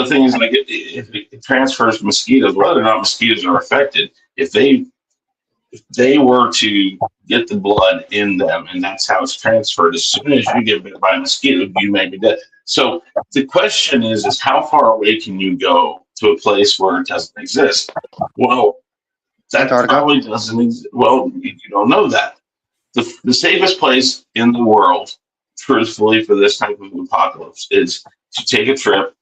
things like if it transfers to mosquitoes, whether or not mosquitoes are affected, if they were to get the blood in them, and that's how it's transferred. As soon as you get bit by a mosquito, you may be dead. So the question is how far away can you go to a place where it doesn't exist? Well, that probably doesn't exist. Well, you don't know that. The safest place in the world, truthfully, for this type of apocalypse is to take a trip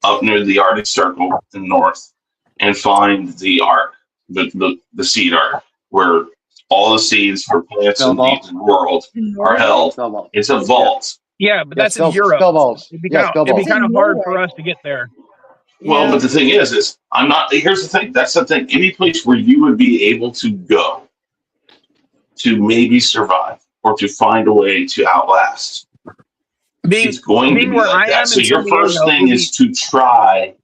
up near the Arctic Circle in the north and find the ark, the seed ark, where all the seeds for plants and seeds in the world are held. It's a vault. Yeah, but that's in Europe. It'd be kind of hard for us to get there. Well, but the thing is I'm not. Here's the thing. That's the thing. Any place where you would be able to go to maybe survive or to find a way to outlast, it's going to be like that. So your first thing is to try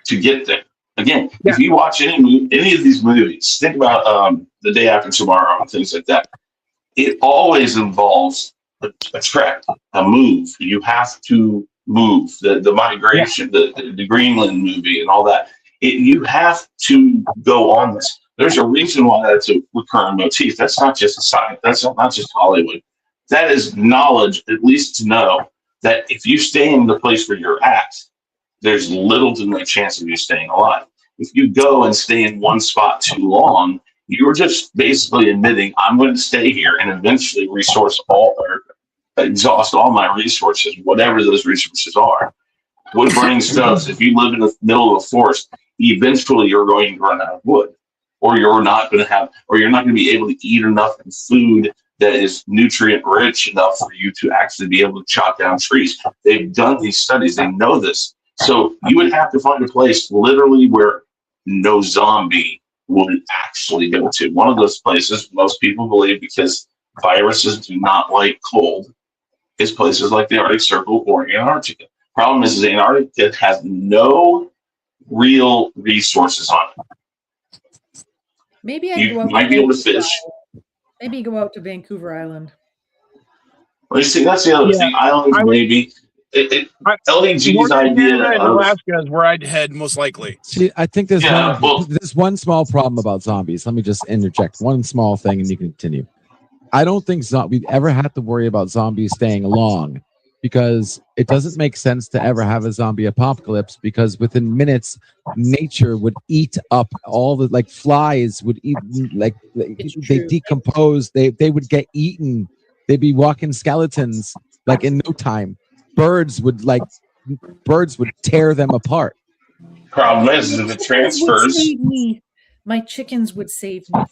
to get there. Again, if you watch any of these movies, think about The Day After Tomorrow and things like that. It always involves a trek, a move. You have to move. The migration, the Greenland movie, and all that. You have to go on this. There's a reason why that's a recurring motif. That's not just a science. That's not just Hollywood. That is knowledge, at least to know that if you stay in the place where you're at, there's little to no chance of you staying alive. If you go and stay in one spot too long, you're just basically admitting, I'm going to stay here and eventually exhaust all my resources, whatever those resources are. Wood burning does. If you live in the middle of a forest, eventually you're going to run out of wood, or you're not going to be able to eat enough food that is nutrient rich enough for you to actually be able to chop down trees. They've done these studies. They know this. So you would have to find a place literally where no zombie would actually go to. One of those places, most people believe, because viruses do not like cold, is places like the Arctic Circle or Antarctica. Problem is Antarctica has no real resources on it. Maybe you might be able to fish. Maybe go out to Vancouver Island. Well, you see, that's the other thing. Islands, maybe. LDG's idea of Alaska is where I'd head most likely. See, I think there's one small problem about zombies. Let me just interject one small thing, and you can continue. I don't think we'd ever have to worry about zombies staying long, because it doesn't make sense to ever have a zombie apocalypse, because within minutes nature would eat up all the, like, flies would eat, like they decompose, they would get eaten, they'd be walking skeletons like in no time. Birds would tear them apart. Problem is if it transfers, my chickens would save me.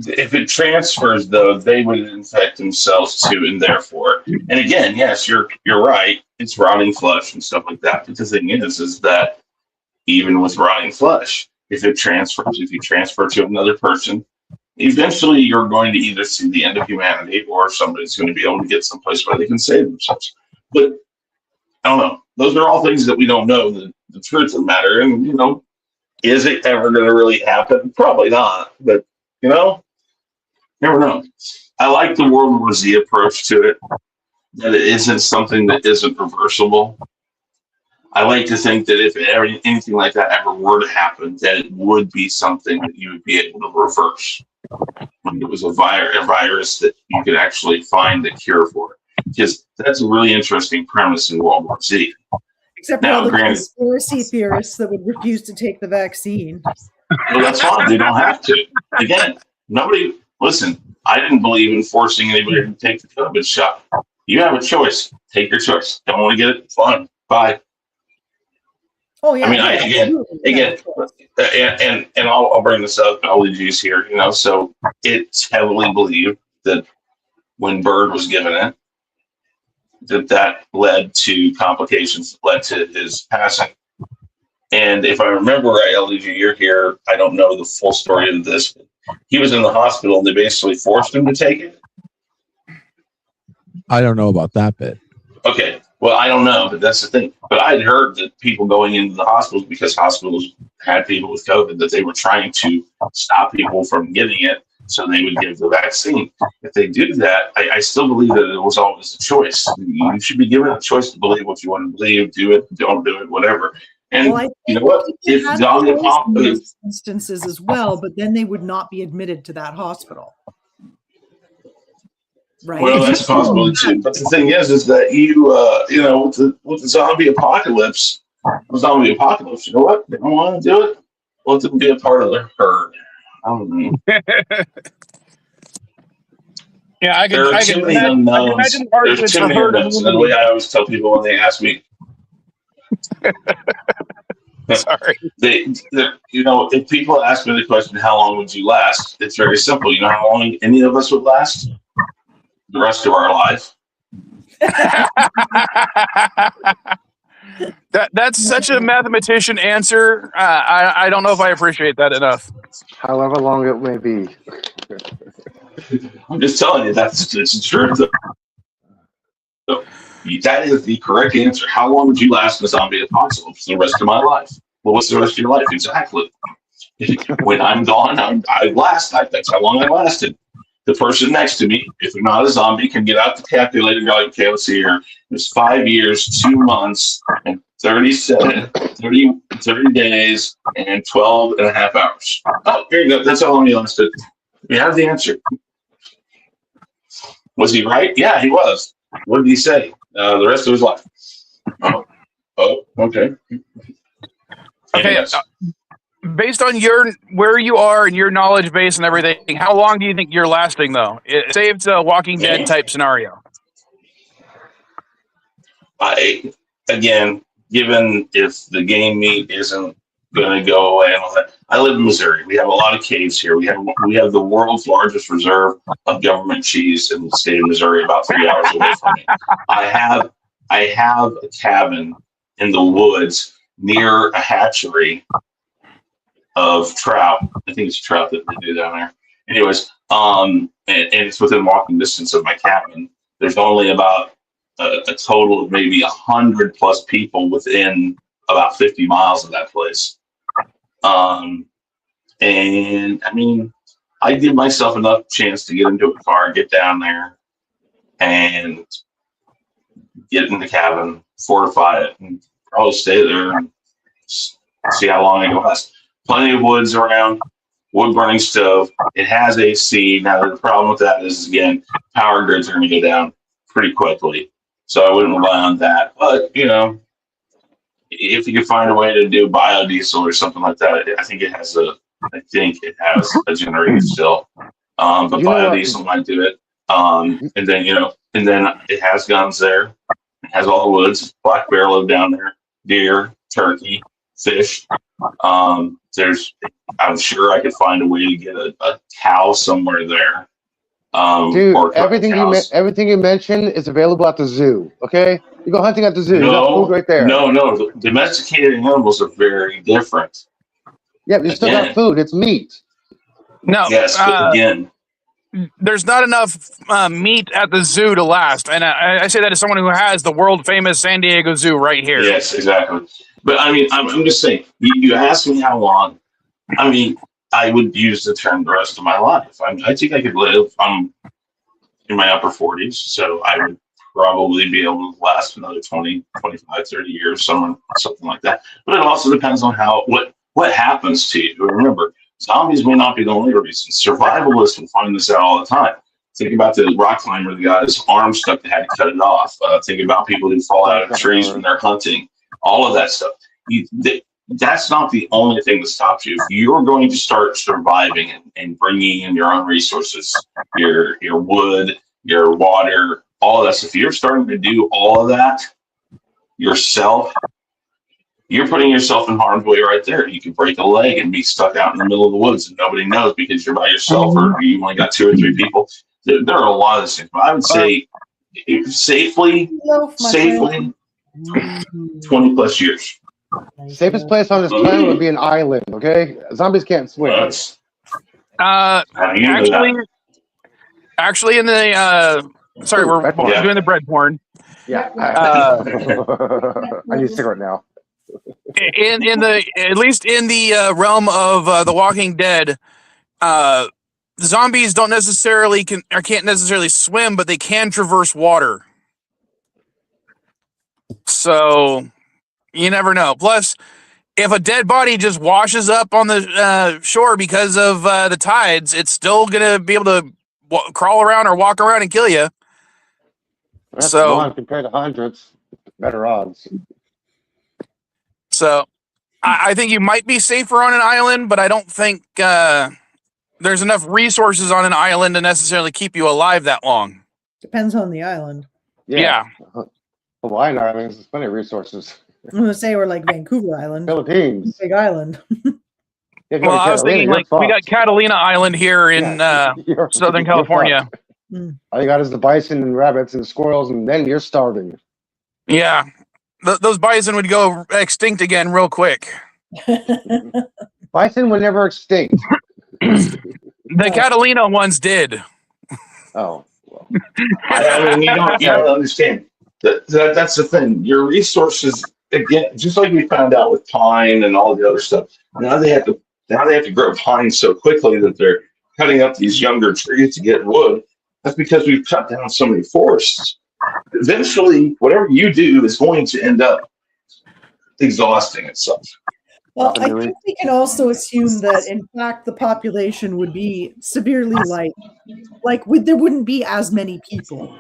If it transfers, though, they would infect themselves too, and therefore, and again, yes, you're right. It's rotting flesh and stuff like that. But the thing is that even with rotting flesh, if you transfer to another person, eventually you're going to either see the end of humanity, or somebody's going to be able to get someplace where they can save themselves. But I don't know. Those are all things that we don't know the truth of the matter. And, is it ever going to really happen? Probably not. But, never know. I like the World War Z approach to it, that it isn't something that isn't reversible. I like to think that if anything like that ever were to happen, that it would be something that you would be able to reverse. When it was a virus that you could actually find the cure for. Because that's a really interesting premise in World War Z. Except for all the conspiracy theorists that would refuse to take the vaccine. Well, that's fine. They don't have to. Again, listen, I didn't believe in forcing anybody to take the COVID shot. You have a choice. Take your choice. Don't want to get it? Fine. Bye. Oh, yeah. And I'll bring this up, LDG's here, so it's heavily believed that when Bird was given it, that led to complications, led to his passing. And if I remember right, LDG, you're here, I don't know the full story of this, but he was in the hospital and they basically forced him to take it. I don't know about that bit. Okay. Well, I don't know, but that's the thing. But I'd heard that people going into the hospitals, because hospitals had people with COVID, that they were trying to stop people from getting it so they would give the vaccine. If they do that, I still believe that it was always a choice. You should be given a choice to believe what you want to believe, do it, don't do it, whatever. And you know what? If zombie apocalypse instances as well, but then they would not be admitted to that hospital. Right. Well, that's possible too. But the thing is that with the zombie apocalypse, you know what? They don't want to do it. Let them be a part of the herd. I don't know. Yeah, there are too many unknowns. There's too many unknowns. And the way I always tell people when they ask me, sorry, if people ask me the question, "How long would you last?" It's very simple. You know how long any of us would last? The rest of our life. That's such a mathematician answer. I don't know if I appreciate that enough. However long it may be. I'm just telling you that's true. So, that is the correct answer. How long would you last in a zombie apocalypse? The rest of my life. Well, what's the rest of your life? Exactly. When I'm gone, I last. That's how long I lasted. The person next to me, if they're not a zombie, can get out the calculator and go, like, okay, let's see here. It's 5 years, 2 months, and 30 days, and 12 and a half hours. Oh, here you go. That's how long he lasted. We have the answer. Was he right? Yeah, he was. What did he say? The rest of his life. Oh, okay. Okay. Based on where you are and your knowledge base and everything, how long do you think you're lasting, though? Say it's a Walking Dead type scenario. Again, given if the game meat isn't going to go away and all that, I live in Missouri. We have a lot of caves here. We have the world's largest reserve of government cheese in the state of Missouri, about 3 hours away from me. I have a cabin in the woods near a hatchery of trout. I think it's trout that they do down there. Anyways, and it's within walking distance of my cabin. There's only about a total of maybe 100 plus people within about 50 miles of that place. And I mean, I give myself enough chance to get into a car, get down there, and get in the cabin, fortify it, and probably stay there and see how long I can last. Plenty of woods around, wood burning stove. It has AC. Now, the problem with that is, again, power grids are going to go down pretty quickly. So I wouldn't rely on that. But, if you could find a way to do biodiesel or something like that, I think it has a generator still. But biodiesel might do it. And then it has guns there. It has all the woods, black bear live down there, deer, turkey, fish. I'm sure I could find a way to get a cow somewhere there. Dude, everything you mentioned is available at the zoo. Okay, you go hunting at the zoo. You got food right there. No. Domesticated animals are very different. Yeah, but you still got food. It's meat. No. Yes, but again, there's not enough meat at the zoo to last, and I say that as someone who has the world famous San Diego Zoo right here. Yes, exactly. But I mean, I'm just saying. You asked me how long. I mean, I would use the term the rest of my life. I think I could live. I'm in my upper 40s, so I would probably be able to last another 20, 25, 30 years, something like that. But it also depends on what happens to you. Remember, zombies may not be the only reason. Survivalists will find this out all the time. Think about the rock climber that got his arm stuck, they had to cut it off. Think about people who fall out of trees when they're hunting. All of that stuff. That's not the only thing that stops you. If you're going to start surviving and bringing in your own resources, your wood, your water, all of that stuff, if you're starting to do all of that yourself, you're putting yourself in harm's way right there. You can break a leg and be stuck out in the middle of the woods and nobody knows because you're by yourself or you only got 2 or 3 people. There are a lot of these things. But I would say safely 20 plus years. Safest place on this planet would be an island, okay? Zombies can't swim. Actually, in the sorry, we're doing the bread porn. Yeah, I need a cigarette now. At least in the realm of The Walking Dead, zombies don't necessarily can't necessarily swim, but they can traverse water. So you never know. Plus, if a dead body just washes up on the shore because of the tides, it's still gonna be able to crawl around or walk around and kill you. That's So one compared to hundreds. Better odds. So I think you might be safer on an island, but I don't think there's enough resources on an island to necessarily keep you alive that long. Depends on the island. Yeah. Hawaiian Islands, there's plenty of resources. I'm gonna say we're like Vancouver Island, Philippines, big island. Well, I was thinking like we got Catalina Island here in Southern California. All you got is the bison and rabbits and the squirrels, and then you're starving. Yeah, those bison would go extinct again real quick. Bison were never extinct. The Catalina ones did. Oh, well. I mean, you don't understand. That's the thing. Your resources, again, just like we found out with pine and all the other stuff. Now they have to grow pine so quickly that they're cutting up these younger trees to get wood. That's because we've cut down so many forests. Eventually, whatever you do is going to end up exhausting itself. Well, I think we can also assume that, in fact, the population would be severely light. There wouldn't be as many people.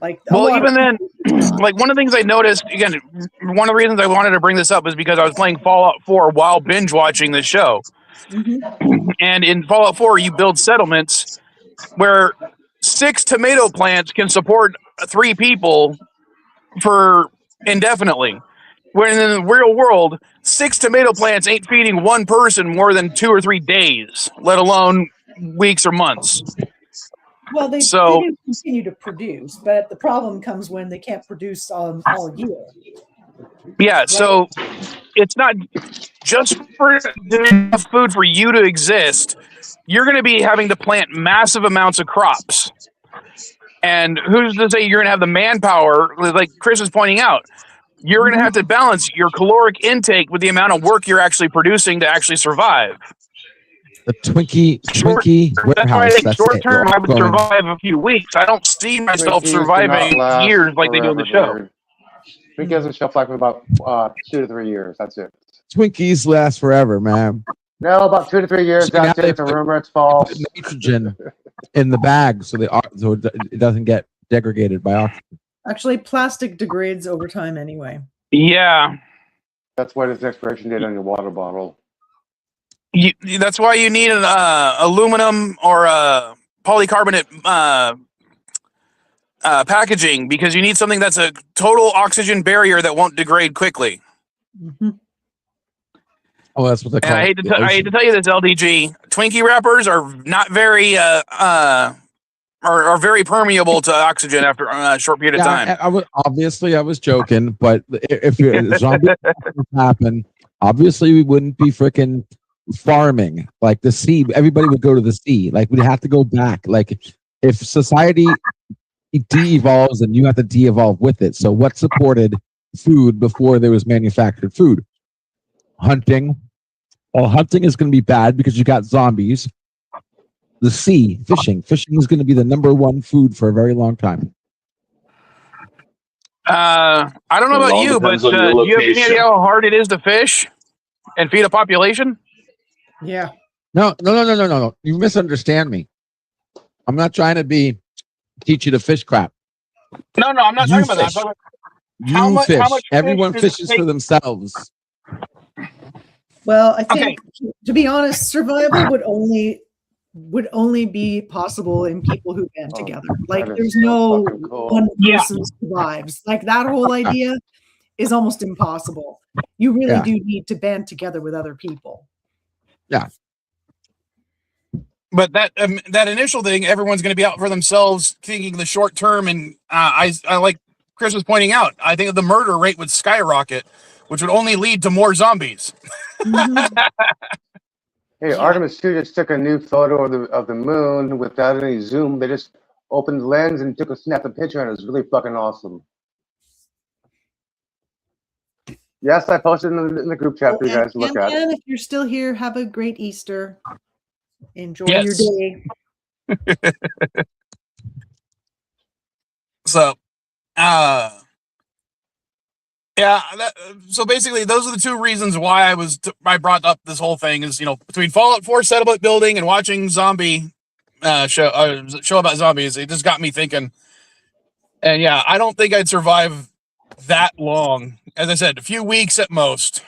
Even then, like one of the things I noticed, again, one of the reasons I wanted to bring this up is because I was playing Fallout 4 while binge watching the show. Mm-hmm. And in Fallout 4, you build settlements where 6 tomato plants can support 3 people for indefinitely. When in the real world, 6 tomato plants ain't feeding one person more than 2 or 3 days, let alone weeks or months. Well, they do continue to produce, but the problem comes when they can't produce all year. Yeah, so it's not just for enough food for you to exist. You're going to be having to plant massive amounts of crops. And who's to say you're going to have the manpower, like Chris is pointing out, you're going to have to balance your caloric intake with the amount of work you're actually producing to actually survive. The Twinkie warehouse. That's why I think short term I would survive a few weeks. I don't see myself surviving years like they do in the show. Twinkie has a shelf life of about 2 to 3 years. That's it. Twinkies last forever, man. No, about 2 to 3 years. That's it. It's a rumor. It's false. Nitrogen in the bag so it doesn't get degraded by oxygen. Actually, plastic degrades over time anyway. Yeah. That's why there's an expiration date on your water bottle. That's why you need an aluminum or polycarbonate packaging, because you need something that's a total oxygen barrier that won't degrade quickly. Mm-hmm. Oh, that's what they call it. I hate to tell you this, LDG. Twinkie wrappers are not very are very permeable to oxygen after a short period of time. I was joking, but if zombie happen, obviously we wouldn't be freaking farming like the sea. Everybody would go to the sea. Like we'd have to go back. Like if society de-evolves, and you have to de-evolve with it. So what supported food before there was manufactured food? Hunting. Well, hunting is going to be bad because you got zombies. The sea, fishing is going to be the #1 food for a very long time. I don't know about you, but do you have any idea how hard it is to fish and feed a population? Yeah. No. You misunderstand me. I'm not trying to teach you to fish crap. No, I'm not talking about that. How much everyone fishes for themselves. Well, I think, to be honest, survival would only be possible in people who band together. Like there's no one person survives. Like that whole idea is almost impossible. You really do need to band together with other people. Yeah. But that initial thing, everyone's going to be out for themselves, thinking the short term. And I like Chris was pointing out, I think the murder rate would skyrocket, which would only lead to more zombies. Mm-hmm. Hey, Artemis 2 just took a new photo of the moon without any zoom. They just opened the lens and snapped a picture, and it was really fucking awesome. Yes, I posted in the group chat for you guys to look at. And if you're still here, have a great Easter. Enjoy your day. So, so basically, those are the two reasons why I brought up this whole thing is, between Fallout 4 settlement building and watching zombie show about zombies, it just got me thinking. And yeah, I don't think I'd survive that long. As I said, a few weeks at most.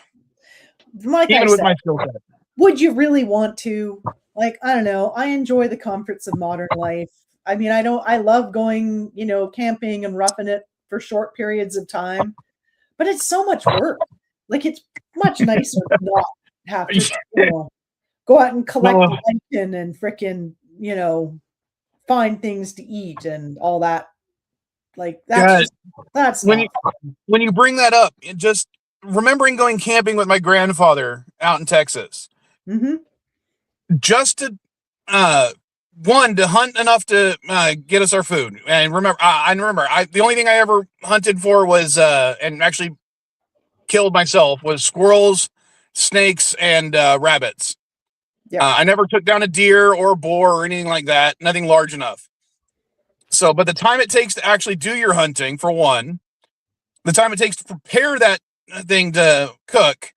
Like even I with said, my skill set. Would you really want to? Like, I don't know. I enjoy the comforts of modern life. I mean, I love going, camping and roughing it for short periods of time, but it's so much work. Like, it's much nicer to not have to, go out and collect lichen and frickin', find things to eat and all that. Like, that's when you bring that up, just remembering going camping with my grandfather out in Texas. Mm-hmm. Just to one, to hunt enough to get us our food. And the only thing I ever hunted for was and actually killed myself was squirrels, snakes, and rabbits. Yeah. I never took down a deer or a boar or anything like that. Nothing large enough. So, but the time it takes to actually do your hunting, for one, the time it takes to prepare that thing to cook,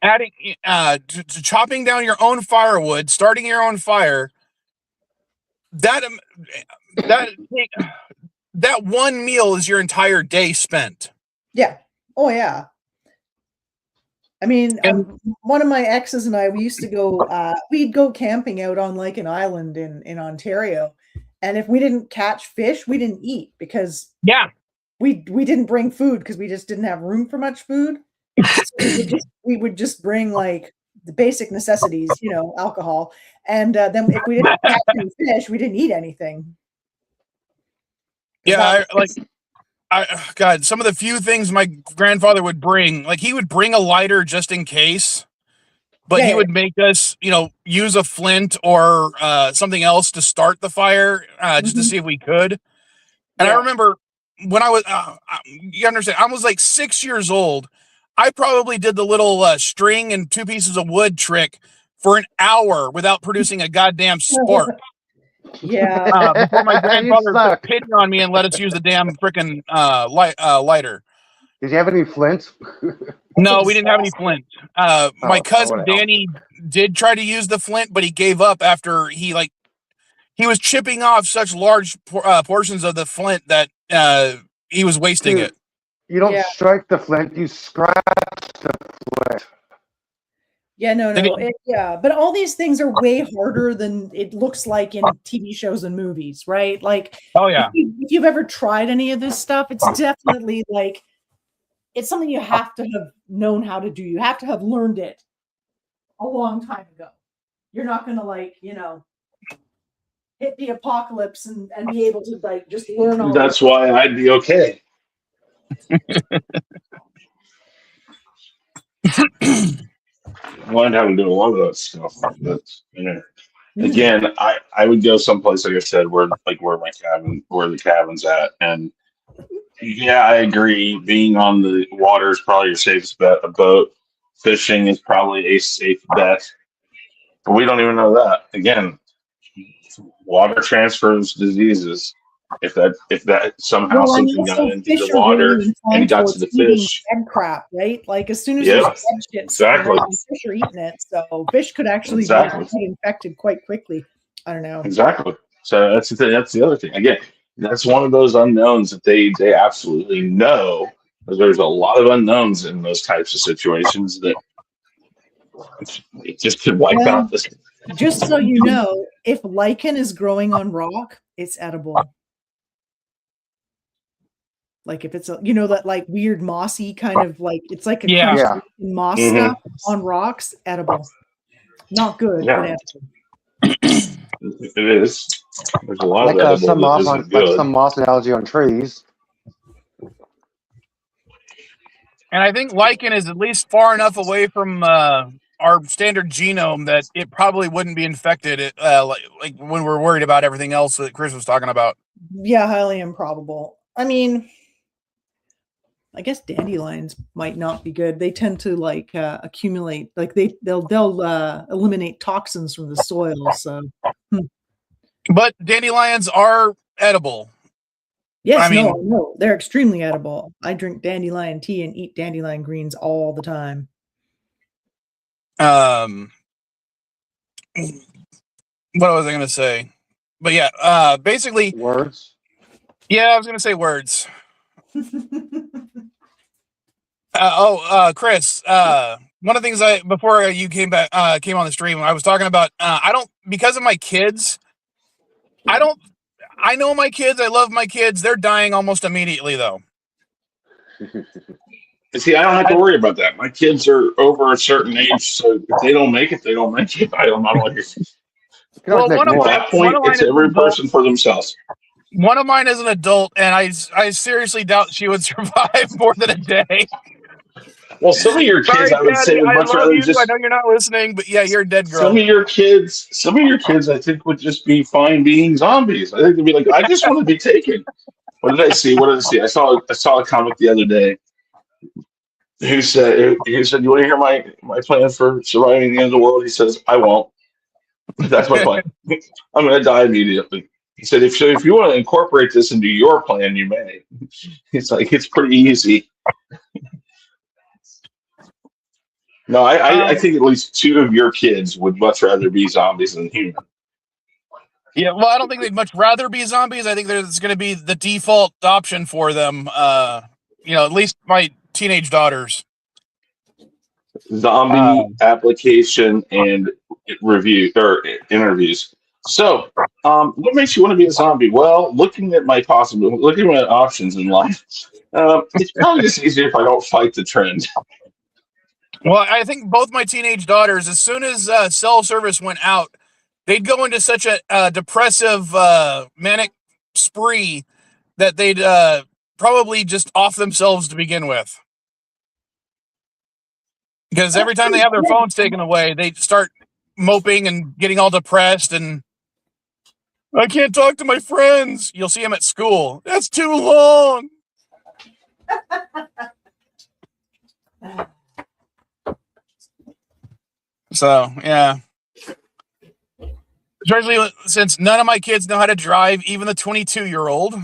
adding to chopping down your own firewood, starting your own fire, that one meal is your entire day spent. Yeah. Oh yeah. I mean, one of my exes and I, we used to go, we'd go camping out on like an island in Ontario. And if we didn't catch fish, we didn't eat because we didn't bring food because we just didn't have room for much food. So we would just bring like the basic necessities, alcohol. And then if we didn't catch any fish, we didn't eat anything. Yeah, God, some of the few things my grandfather would bring, like he would bring a lighter just in case, but he would make us, use a flint or something else to start the fire just to see if we could. And I remember when I was, you understand, I was like 6 years old. I probably did the little string and 2 pieces of wood trick for an hour without producing a goddamn spark. Yeah. Before my grandfather put pity on me and let us use the damn freaking lighter. Did you have any flints? No, we didn't have any flint. My cousin Danny did try to use the flint, but he gave up after he was chipping off such large portions of the flint that he was wasting it. You don't strike the flint, you scratch the flint. Yeah, no. But all these things are way harder than it looks like in TV shows and movies, right? Like, if you've ever tried any of this stuff, it's definitely like, it's something you have to have known how to do. You have to have learned it a long time ago. You're not going to hit the apocalypse and be able to just learn all. That's why I'd be okay. I learned how to do a lot of that stuff. But again, I would go someplace like I said, where the cabin's at, and I agree. Being on the water is probably your safest bet. A boat, fishing is probably a safe bet, but we don't even know that. Again, water transfers diseases. If that somehow something got into the water and got to the fish, dead crap, right? Like as soon as there's dead shit, exactly, fish are eating it. So fish could actually get infected quite quickly. I don't know. Exactly. So that's the other thing. Again, that's one of those unknowns that they absolutely know. There's a lot of unknowns in those types of situations that it just could wipe out this. Just so you know, if lichen is growing on rock, it's edible. Like if it's that like weird mossy kind of like it's like a moss stuff on rocks, edible. Not good, but edible. It is. There's a lot of some moss algae on trees. And I think lichen is at least far enough away from our standard genome that it probably wouldn't be infected like when we're worried about everything else that Chris was talking about. Yeah, highly improbable. I mean, I guess dandelions might not be good. They tend to like accumulate, like they'll eliminate toxins from the soil. So, but dandelions are edible. Yes, no, they're extremely edible. I drink dandelion tea and eat dandelion greens all the time. What was I going to say? But yeah, basically words. Yeah, I was going to say words. Chris, one of the things before you came on the stream, I was talking about, because of my kids, I know my kids, I love my kids. They're dying almost immediately though. See, I don't have to worry about that. My kids are over a certain age, so if they don't make it, they don't make it. I don't know. Well, at that point, it's every person for themselves. One of mine is an adult, and I seriously doubt she would survive more than a day. Well, some of your kids, I would say, would much rather just. I know you're not listening, but yeah, you're a dead girl. Some of your kids, I think, would just be fine being zombies. I think they'd be like, I just want to be taken. What did I see? I saw a comic the other day. Who said, "You want to hear my plan for surviving the end of the world?" He says, "I won't. That's my plan. I'm going to die immediately." He said, "If you want to incorporate this into your plan, you may." It's like it's pretty easy. No, I think at least 2 of your kids would much rather be zombies than human. Yeah, well, I don't think they'd much rather be zombies. I think there's going to be the default option for them. At least my teenage daughters. Zombie application and review or interviews. So, what makes you want to be a zombie? Well, looking at my options in life, it's probably just easier if I don't fight the trend. Well, I think both my teenage daughters, as soon as cell service went out, they'd go into such a depressive, manic spree that they'd probably just off themselves to begin with. Because every time they have their phones taken away, they start moping and getting all depressed, and I can't talk to my friends. You'll see them at school. That's too long. So, yeah. Especially since none of my kids know how to drive, even the 22-year-old.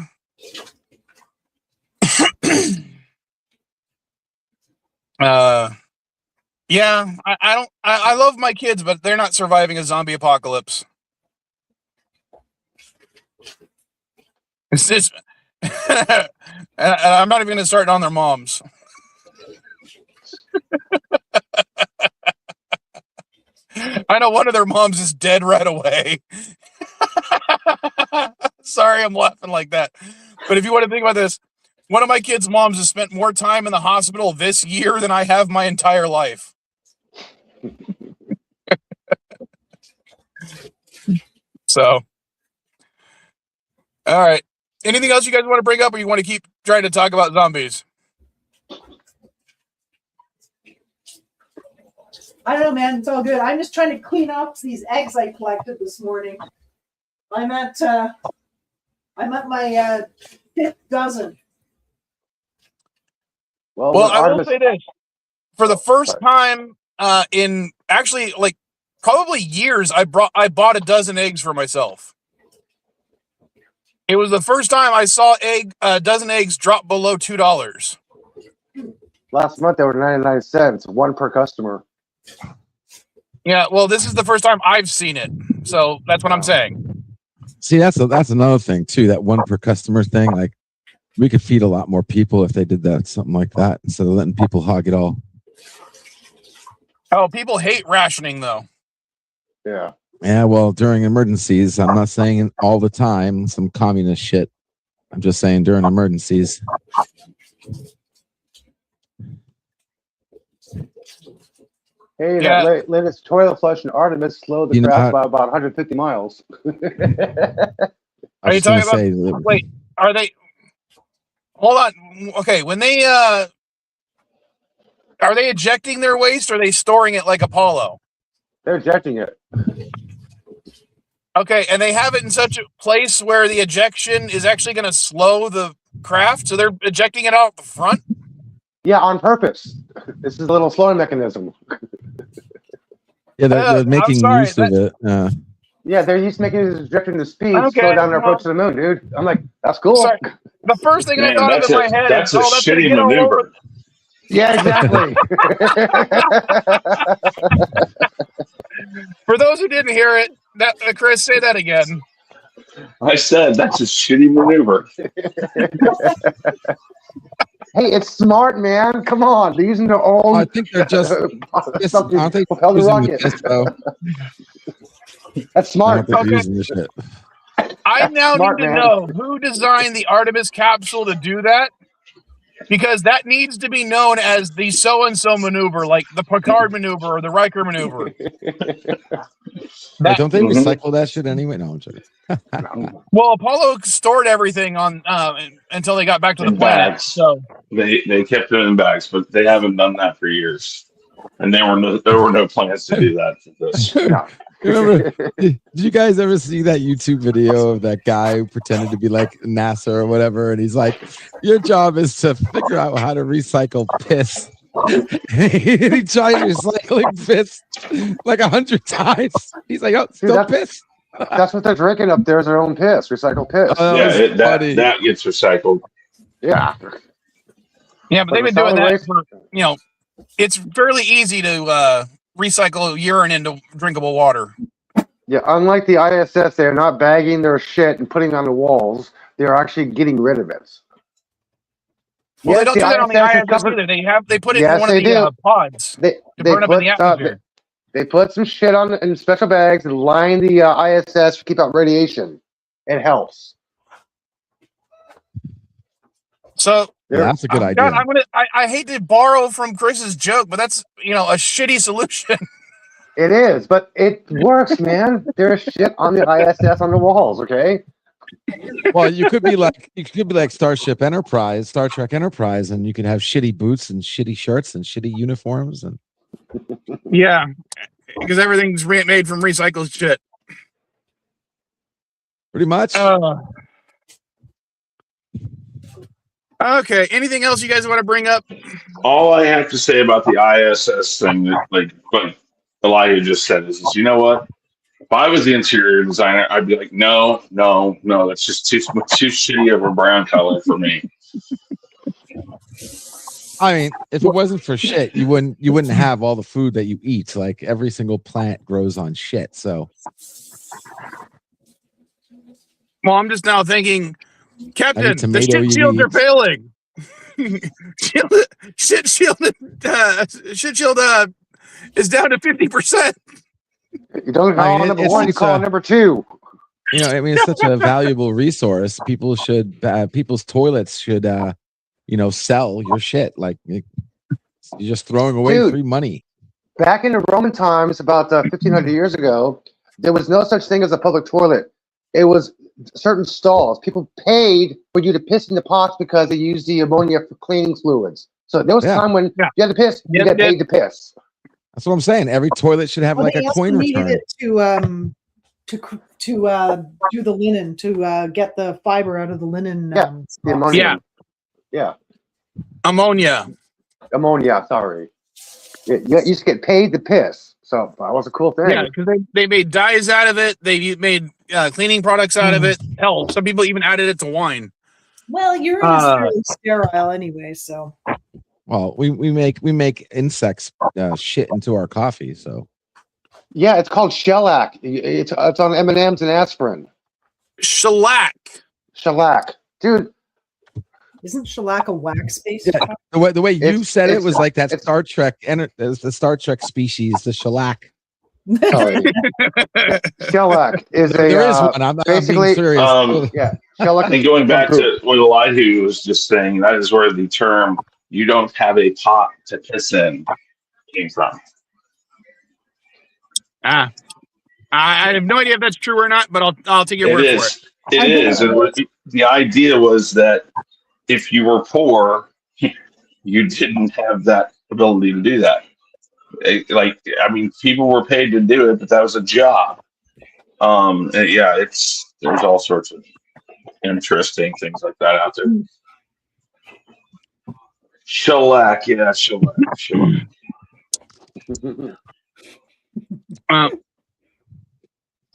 Yeah, I love my kids, but they're not surviving a zombie apocalypse. It's just, I'm not even going to start on their moms. I know one of their moms is dead right away. Sorry, I'm laughing like that. But if you want to think about this, one of my kids' moms has spent more time in the hospital this year than I have my entire life. So, all right. Anything else you guys want to bring up, or you want to keep trying to talk about zombies? I don't know, man. It's all good. I'm just trying to clean up these eggs I collected this morning. I'm at my 5th dozen. Well, I will say this: for the first time in actually like probably years, I bought a dozen eggs for myself. It was the first time I saw a dozen eggs drop below $2. Last month they were 99 cents, 1 per customer. Yeah, well, this is the first time I've seen it, so that's what I'm saying. See, that's another thing too. That 1 per customer thing. Like, we could feed a lot more people if they did that, something like that, instead of letting people hog it all. Oh, people hate rationing, though. Yeah. Yeah, well, during emergencies, I'm not saying all the time, some communist shit. I'm just saying during emergencies. Hey, yeah. That latest toilet flush in Artemis slowed the crowd by about 150 miles. Are you talking about? Wait, are they? Hold on. Okay, when they are they ejecting their waste, or are they storing it like Apollo? They're ejecting it. Okay, and they have it in such a place where the ejection is actually going to slow the craft, so they're ejecting it out the front? Yeah, on purpose. This is a little slowing mechanism. Yeah, they're making sorry, use of it. Yeah, they're used to making this drifting to speed, Okay, slow down their well- approach to the moon, dude. I'm like, that's cool. Sorry. The first thing I Man, thought of in my head that's is, a that's gonna shitty get all over. maneuver. Yeah, exactly. For those who didn't hear it, that Chris, say that again. I said that's a shitty maneuver. Hey, it's smart, man. Come on, they're using their own. I think they're just. Aren't they propel the using the rocket. piss, though? That's I smart. don't think they're Okay. using the shit. I now Smart, need to man. know who designed the Artemis capsule to do that, because that needs to be known as the so-and-so maneuver, like the Picard maneuver or the Riker maneuver. Wait, don't they recycle that shit anyway? No, I'm joking. Well, Apollo stored everything on until they got back to the In planet. bags. So They kept it in bags, but they haven't done that for years. And there were no plans to do that for this. No. Remember, did you guys ever see that YouTube video of that guy who pretended to be like NASA or whatever? And he's like, your job is to figure out how to recycle piss. And he tried recycling piss like 100 times. He's like, oh, still that's- piss. That's what they're drinking up there is their own piss, recycled piss. That gets recycled. Yeah. yeah, but they've been doing solid that waste- for, it's fairly easy to recycle urine into drinkable water. Yeah, unlike the ISS, they're not bagging their shit and putting it on the walls. They're actually getting rid of it. Well, they don't do that on the ISS is ISS covered- either. They put it Yes, in one of they the do. pods. They to burn up in the atmosphere. they put some shit on in special bags and line the ISS to keep out radiation. It helps. So Yeah, that's a good idea. God, I hate to borrow from Chris's joke, but that's a shitty solution. It is, but it works, man. There's shit on the ISS on the walls, okay? Well, you could be like Starship Enterprise, Star Trek Enterprise, and you can have shitty boots and shitty shirts and shitty uniforms and Yeah, because everything's made from recycled shit. pretty much. Okay. Anything else you guys want to bring up? All I have to say about the ISS thing, that like Elijah just said, is you know what? If I was the interior designer, I'd be like, no, that's just too shitty of a brown color for me. I mean, if it wasn't for shit, you wouldn't have all the food that you eat. Like every single plant grows on shit. So, Well, I'm just now thinking, Captain, the tomato shit you shields are eat. failing. Shit shield is down to 50%. You don't call I mean, number it's- one, you it's call a- number two. I mean, it's such a valuable resource. People's toilets should, sell your shit. Like you're just throwing away Dude. free money. Back in the Roman times, about 1,500 years ago, there was no such thing as a public toilet. It was certain stalls. People paid for you to piss in the pots because they used the ammonia for cleaning fluids. So there was Yeah. time when Yeah. you had to piss, you Yep, get paid to piss. That's what I'm saying. Every toilet should have Well, like they a also coin needed return. it to do the linen, to get the fiber out of the linen. Yeah, The ammonia. Yeah. Ammonia. Ammonia, sorry. You used to get paid to piss. So that was a cool thing. Yeah, because they made dyes out of it. They made cleaning products out of it. Hell, some people even added it to wine. Well, urine is fairly sterile anyway, so. Well, we make insects shit into our coffee. So Yeah, it's called shellac. It's on M&Ms and aspirin. Shellac. Shellac. Dude, Isn't shellac a wax-based? Yeah. product? the way you said it was like that it's- Star Trek and the Star Trek species, the shellac. sorry. Shellac is a There is one. I'm being basically- serious. yeah. Shellac. And going back is to what Elijah was just saying, that is where the term "you don't have a pot to piss in" came from. I have no idea if that's true or not, but I'll take your It word for it. is. It is. And the idea was that if you were poor, you didn't have that ability to do that. People were paid to do it, but that was a job. There's all sorts of interesting things like that out there. Shellac, yeah, shellac.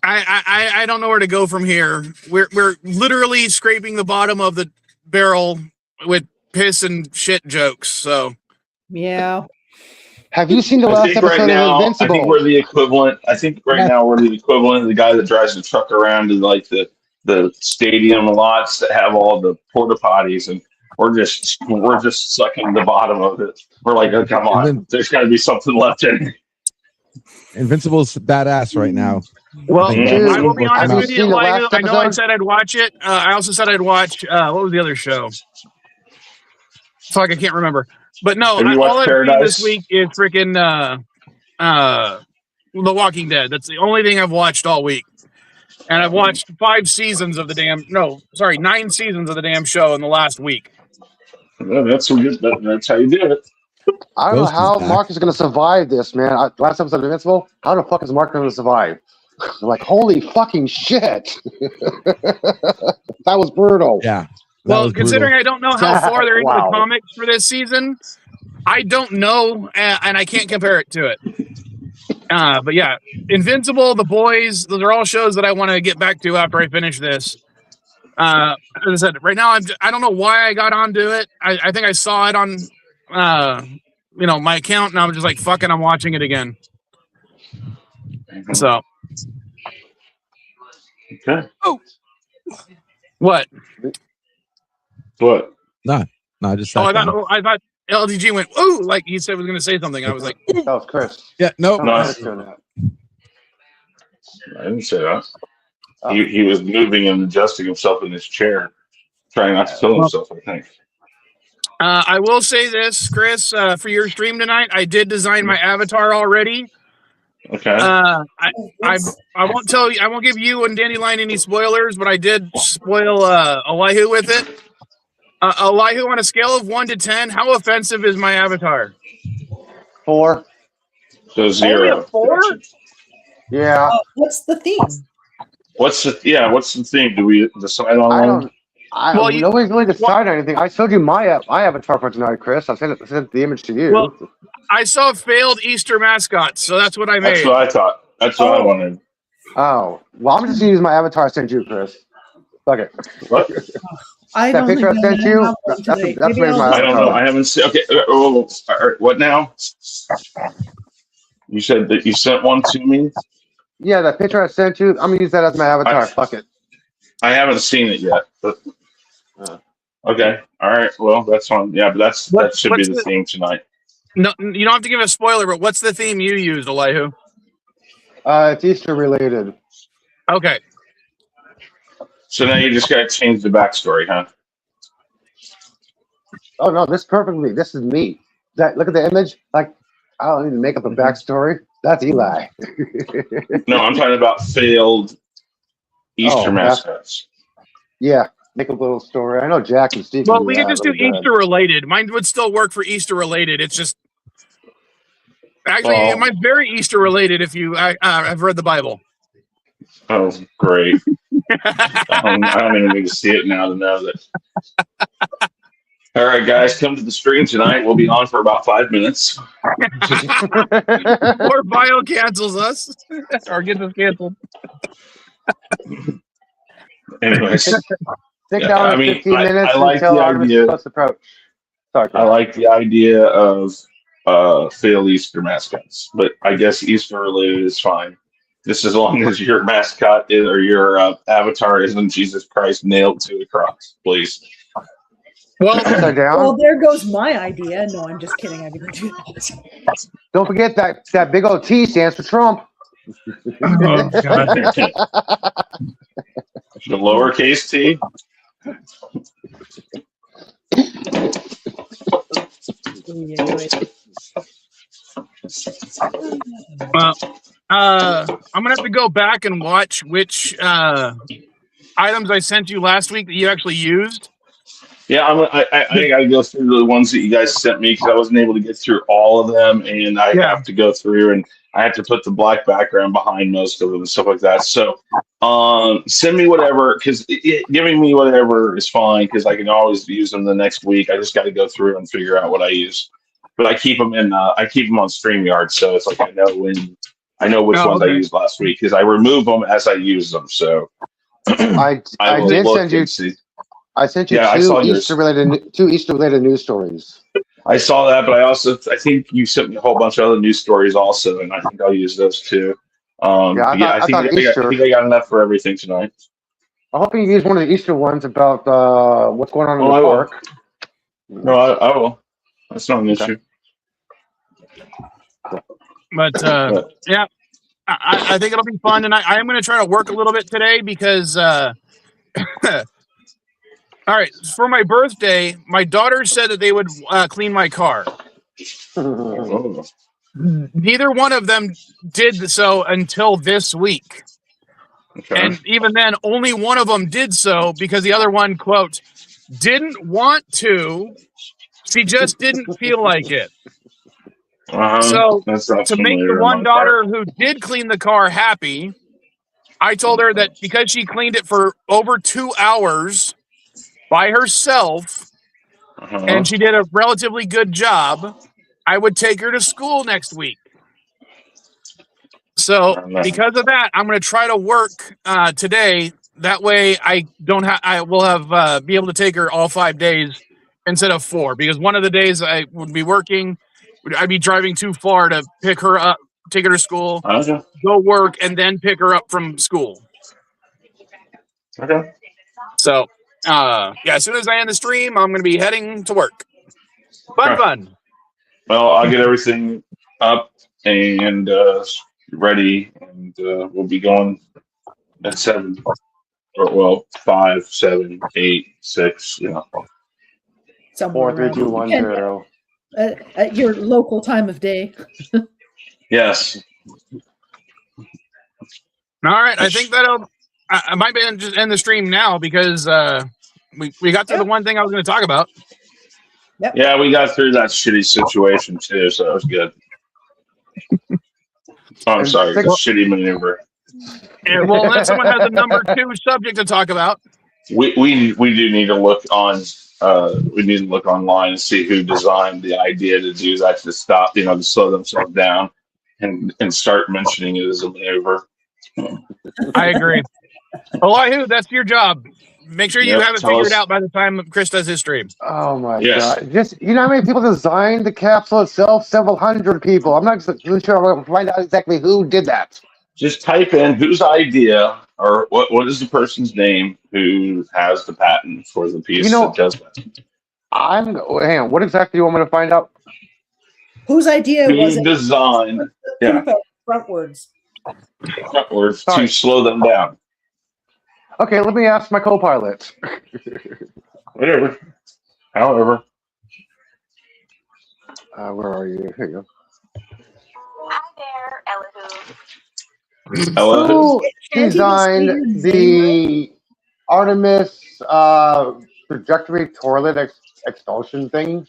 I don't know where to go from here. We're literally scraping the bottom of the barrel with piss and shit jokes. So Yeah. Have you seen the I last think episode right now, of I Invincible? think we're the equivalent. I think right now we're the equivalent of the guy that drives the truck around to like the stadium lots that have all the porta potties, and we're just sucking the bottom of it. We're like, oh, come on, there's got to be something left in it. Invincible's badass right now. Well, Dude, I will be honest have with you you, seen the Elihu. last I know I episode? said I'd watch it. I also said I'd watch what was the other show? Fuck, I can't remember. But no, Have you all watched I've seen Paradise? this week is freaking The Walking Dead. That's the only thing I've watched all week. And I've watched 9 seasons of the damn show in the last week. Well, that's how you do it. I don't know Ghost is how back. Mark is going to survive this, man. Last episode of Invincible, how the fuck is Mark going to survive? Like, holy fucking shit. That was brutal. Yeah. Well, considering I don't know how far they're into Wow. the comics for this season, I don't know, and I can't compare it to it. But yeah, Invincible, The Boys, those are all shows that I want to get back to after I finish this. As I said, right now I don't know why I got onto it. I think I saw it on my account, and I was just like, fucking, I'm watching it again. So Okay. Oh, what? What? No, I just I sat down. thought LDG went ooh, like he said was going to say something. I was like, ooh. That was Chris. Yeah, no. Oh, Nice. Chris doing that. I didn't say that. Oh. He was moving and adjusting himself in his chair, trying not to kill himself, I think. I will say this, Chris, for your stream tonight, I did design my avatar already. Okay. I won't tell you. I won't give you and Dandelion any spoilers, but I did spoil Elihu with it. Elihu, on a scale of 1 to 10, how offensive is my avatar? 4. So 0. Only a 4? Yeah. What's the theme? What's the theme? Do we decide on I one? don't. Well, nobody's really decided anything. I showed you my avatar for tonight, Chris. I sent the image to you. Well, I saw failed Easter mascots, so that's what I made. That's what I thought. That's what I wanted. Oh, well, I'm just gonna use my avatar I sent you, Chris. Fuck it. What? I That don't picture I think sent gonna you, have one that's tonight. my Maybe I'll- I don't know. I haven't seen. Okay. All right, what now? You said that you sent one to me. Yeah, that picture I sent you, I'm gonna use that as my avatar. Fuck it. I haven't seen it yet. But okay. All right. Well, that's fine. Yeah, but that should be what's the theme tonight. No, you don't have to give a spoiler, but what's the theme you used, Elihu? It's Easter related. Okay. So now you just got to change the backstory, huh? Oh no, this is perfectly. This is me. Look at the image. Like, I don't need to make up a backstory. That's Eli. No, I'm talking about failed Easter Oh, mascots. Yeah, make up a little story. I know Jack and Steve. Well, can we do could that just do really good. Easter related. Mine would still work for Easter related. It's just actually mine's very Easter related. If you have read the Bible. Oh, great. I don't even need to see it now to know that. All right, guys, come to the stream tonight. We'll be on for about 5 minutes. Or bio cancels us or gets us canceled. Anyways, 6 Yeah, hours, I mean, 15 minutes I like until the Artemis idea. Plus approach. Sorry, I like the idea of failed Easter mascots, but I guess Easter related is fine. Just as long as your mascot or your avatar isn't Jesus Christ nailed to a cross, please. Well, upside down. Well, there goes my idea. No, I'm just kidding. I didn't do that. Don't forget that big old T stands for Trump. oh, God. The lowercase t. I'm gonna have to go back and watch which items I sent you last week that you actually used. Yeah, I got to go through the ones that you guys sent me because I wasn't able to get through all of them, and I have to go through and I have to put the black background behind most of them and stuff like that. So, send me whatever because giving me whatever is fine because I can always use them the next week. I just got to go through and figure out what I use. But I keep them on StreamYard, so it's like I know which ones I used last week because I remove them as I use them. So I did send you. I sent you two Easter related news stories. I saw that, but I think you sent me a whole bunch of other news stories also, and I think I'll use those too. I think I got enough for everything tonight. I'm hoping you use one of the Easter ones about what's going on in the park. No, I will. That's not an issue. But yeah, I think it'll be fun, and I am going to try to work a little bit today because. All right, for my birthday, my daughter said that they would clean my car. Neither one of them did so until this week. Okay. And even then, only one of them did so because the other one, quote, didn't want to. She just didn't feel like it. So to make the one daughter who did clean the car happy, I told her that because she cleaned it for over 2 hours by herself, and she did a relatively good job, I would take her to school next week. So because of that, I'm going to try to work today. That way I will have be able to take her all 5 days instead of 4, because one of the days I would be working, I'd be driving too far to pick her up, take her to school, go work, and then pick her up from school. Okay. So, as soon as I end the stream, I'm going to be heading to work. Fun. Well, I'll get everything up and ready, and we'll be going at 7. Or 5, 7, 8, 6. Somewhere 4, 3, 2, 1, 0. At your local time of day. Yes. All right, I think that'll. I might just end the stream now because we got to the one thing I was going to talk about. Yep. Yeah, we got through that shitty situation too, so that was good. I'm sorry, shitty maneuver. And well, unless someone has a number 2 subject to talk about, we do need to look on. We need to look online and see who designed the idea to do that, to stop, to slow themselves down and start mentioning it as a maneuver. I agree. Elihu, that's your job. Make sure you have it figured out by the time Chris does his stream. Oh my God! Just how many people designed the capsule itself? Several hundred people. I'm not really sure. I'm going to find out exactly who did that. Just type in whose idea or what is the person's name who has the patent for the piece that does that. Hang on. What exactly do you want me to find out? Whose idea was it? Designed? Frontwards. Frontwards to slow them down. Okay, let me ask my co-pilot. Whatever. However. Where are you? Here you go. Hi there, Elihu. Who designed the Artemis trajectory toilet expulsion thing?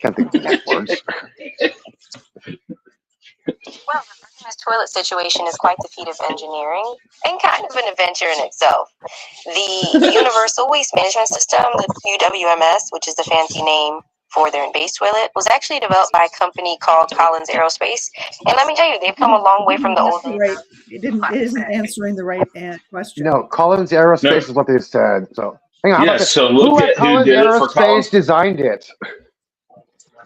Can't think of the words. Well, the Artemis toilet situation is quite the feat of engineering and kind of an adventure in itself. The Universal Waste Management System, the UWMS, which is the fancy name for their base toilet, was actually developed by a company called Collins Aerospace. And let me tell you, they've come a long way from the old days. Right. It isn't answering the right question. No, Collins Aerospace is what they said. So hang on. Yes, so look at who did it for Collins. Designed it.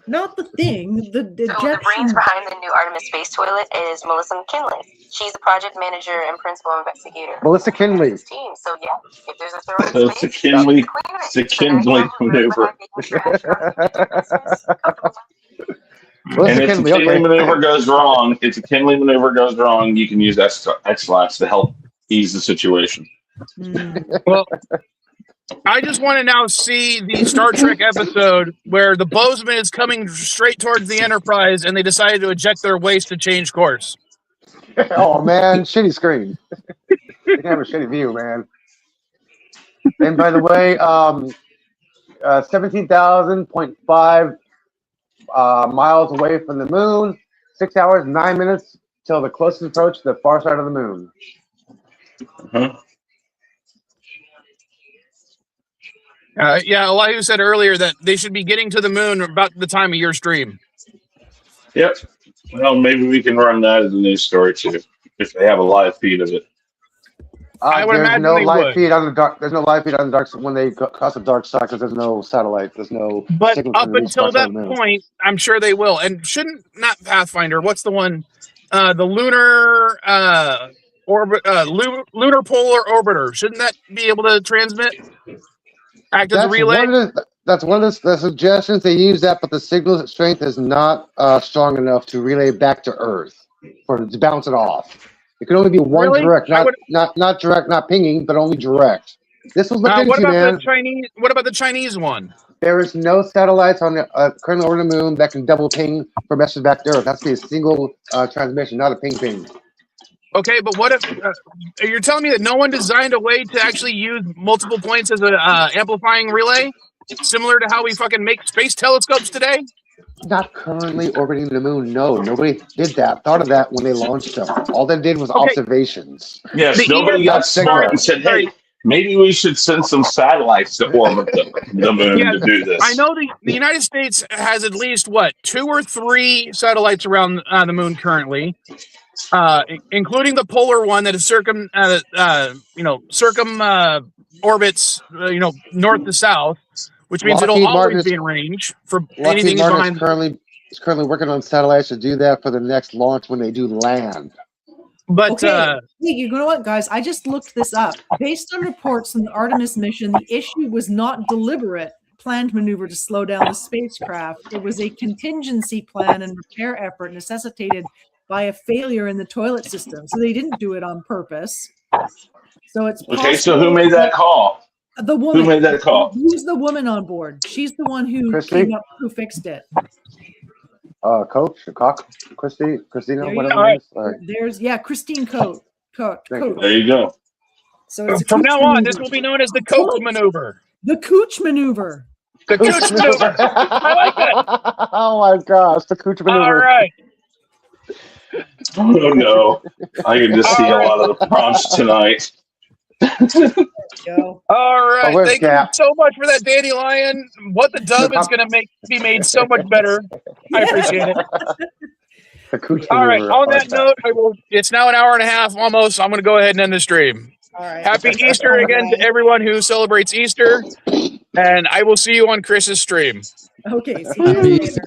Not the thing. The brains behind the new Artemis space toilet is Melissa McKinley. She's the project manager and principal investigator. Melissa Kinley. Team. So yeah, if there's a throw so it's a Kinley maneuver. And if the Kinley maneuver goes wrong, you can use X-Lax to help ease the situation. Well, I just want to now see the Star Trek episode where the Bozeman is coming straight towards the Enterprise and they decided to eject their waste to change course. Oh, man. Shitty screen. You can have a shitty view, man. And by the way, 17,000.5 miles away from the moon. 6 hours, 9 minutes till the closest approach to the far side of the moon. Yeah, Elihu said earlier that they should be getting to the moon about the time of your stream. Yep. Well, maybe we can run that as a news story too, if they have a live feed of it. I would There's imagine no they live would. feed on the dark. There's no live feed on the dark when they cross the dark side because there's no satellite. There's no. But signal up from the until dark side that of the moon. point, I'm sure they will. And shouldn't not Pathfinder? What's the one? The lunar orbit, lunar polar orbiter. Shouldn't that be able to transmit? Act as a relay. That's one of the suggestions. They use that, but the signal strength is not strong enough to relay back to Earth for to bounce it off. It can only be one Really? direct, not direct, not pinging, but only direct. This was looked What into, about man. the Chinese? What about the Chinese one? There is no satellites on the currently over the moon that can double ping for messages back to Earth. That's a single transmission, not a ping. Okay, but what if you're telling me that no one designed a way to actually use multiple points as a amplifying relay, similar to how we fucking make space telescopes today? Not currently orbiting the moon. No, nobody did that. Thought of that when they launched them. All they did was observations. Yes, nobody got smart and said, "Hey, maybe we should send some satellites to orbit the moon to do this." I know the United States has at least 2 or 3 satellites around the moon currently, including the polar one that is orbits north to south, which means it'll always be in range for anything behind. Is currently working on satellites to do that for the next launch when they do land. But hey, you know what, guys? I just looked this up. Based on reports from the Artemis mission, the issue was not deliberate planned maneuver to slow down the spacecraft. It was a contingency plan and repair effort necessitated by a failure in the toilet system. So they didn't do it on purpose. So it's okay. So who made that call? The woman. Who made that call? Who's the woman on board? She's the one who came up, who fixed it. Christina, there whatever it is. There's Christine Coate. There you go. So it's from now on, this will be known as the Coate maneuver. The Cooch maneuver. The Cooch maneuver. I like that. Oh my gosh, the Cooch maneuver. All right. Oh no, I can just see a lot of the prompts tonight. All right, thank you so much for that, Dandelion. What the dub is going to be made so much better. I appreciate it. All right, on that note, it's now an hour and a half almost. I'm going to go ahead and end the stream. All right. Happy Easter again to everyone who celebrates Easter, and I will see you on Chris's stream. Okay. See you later.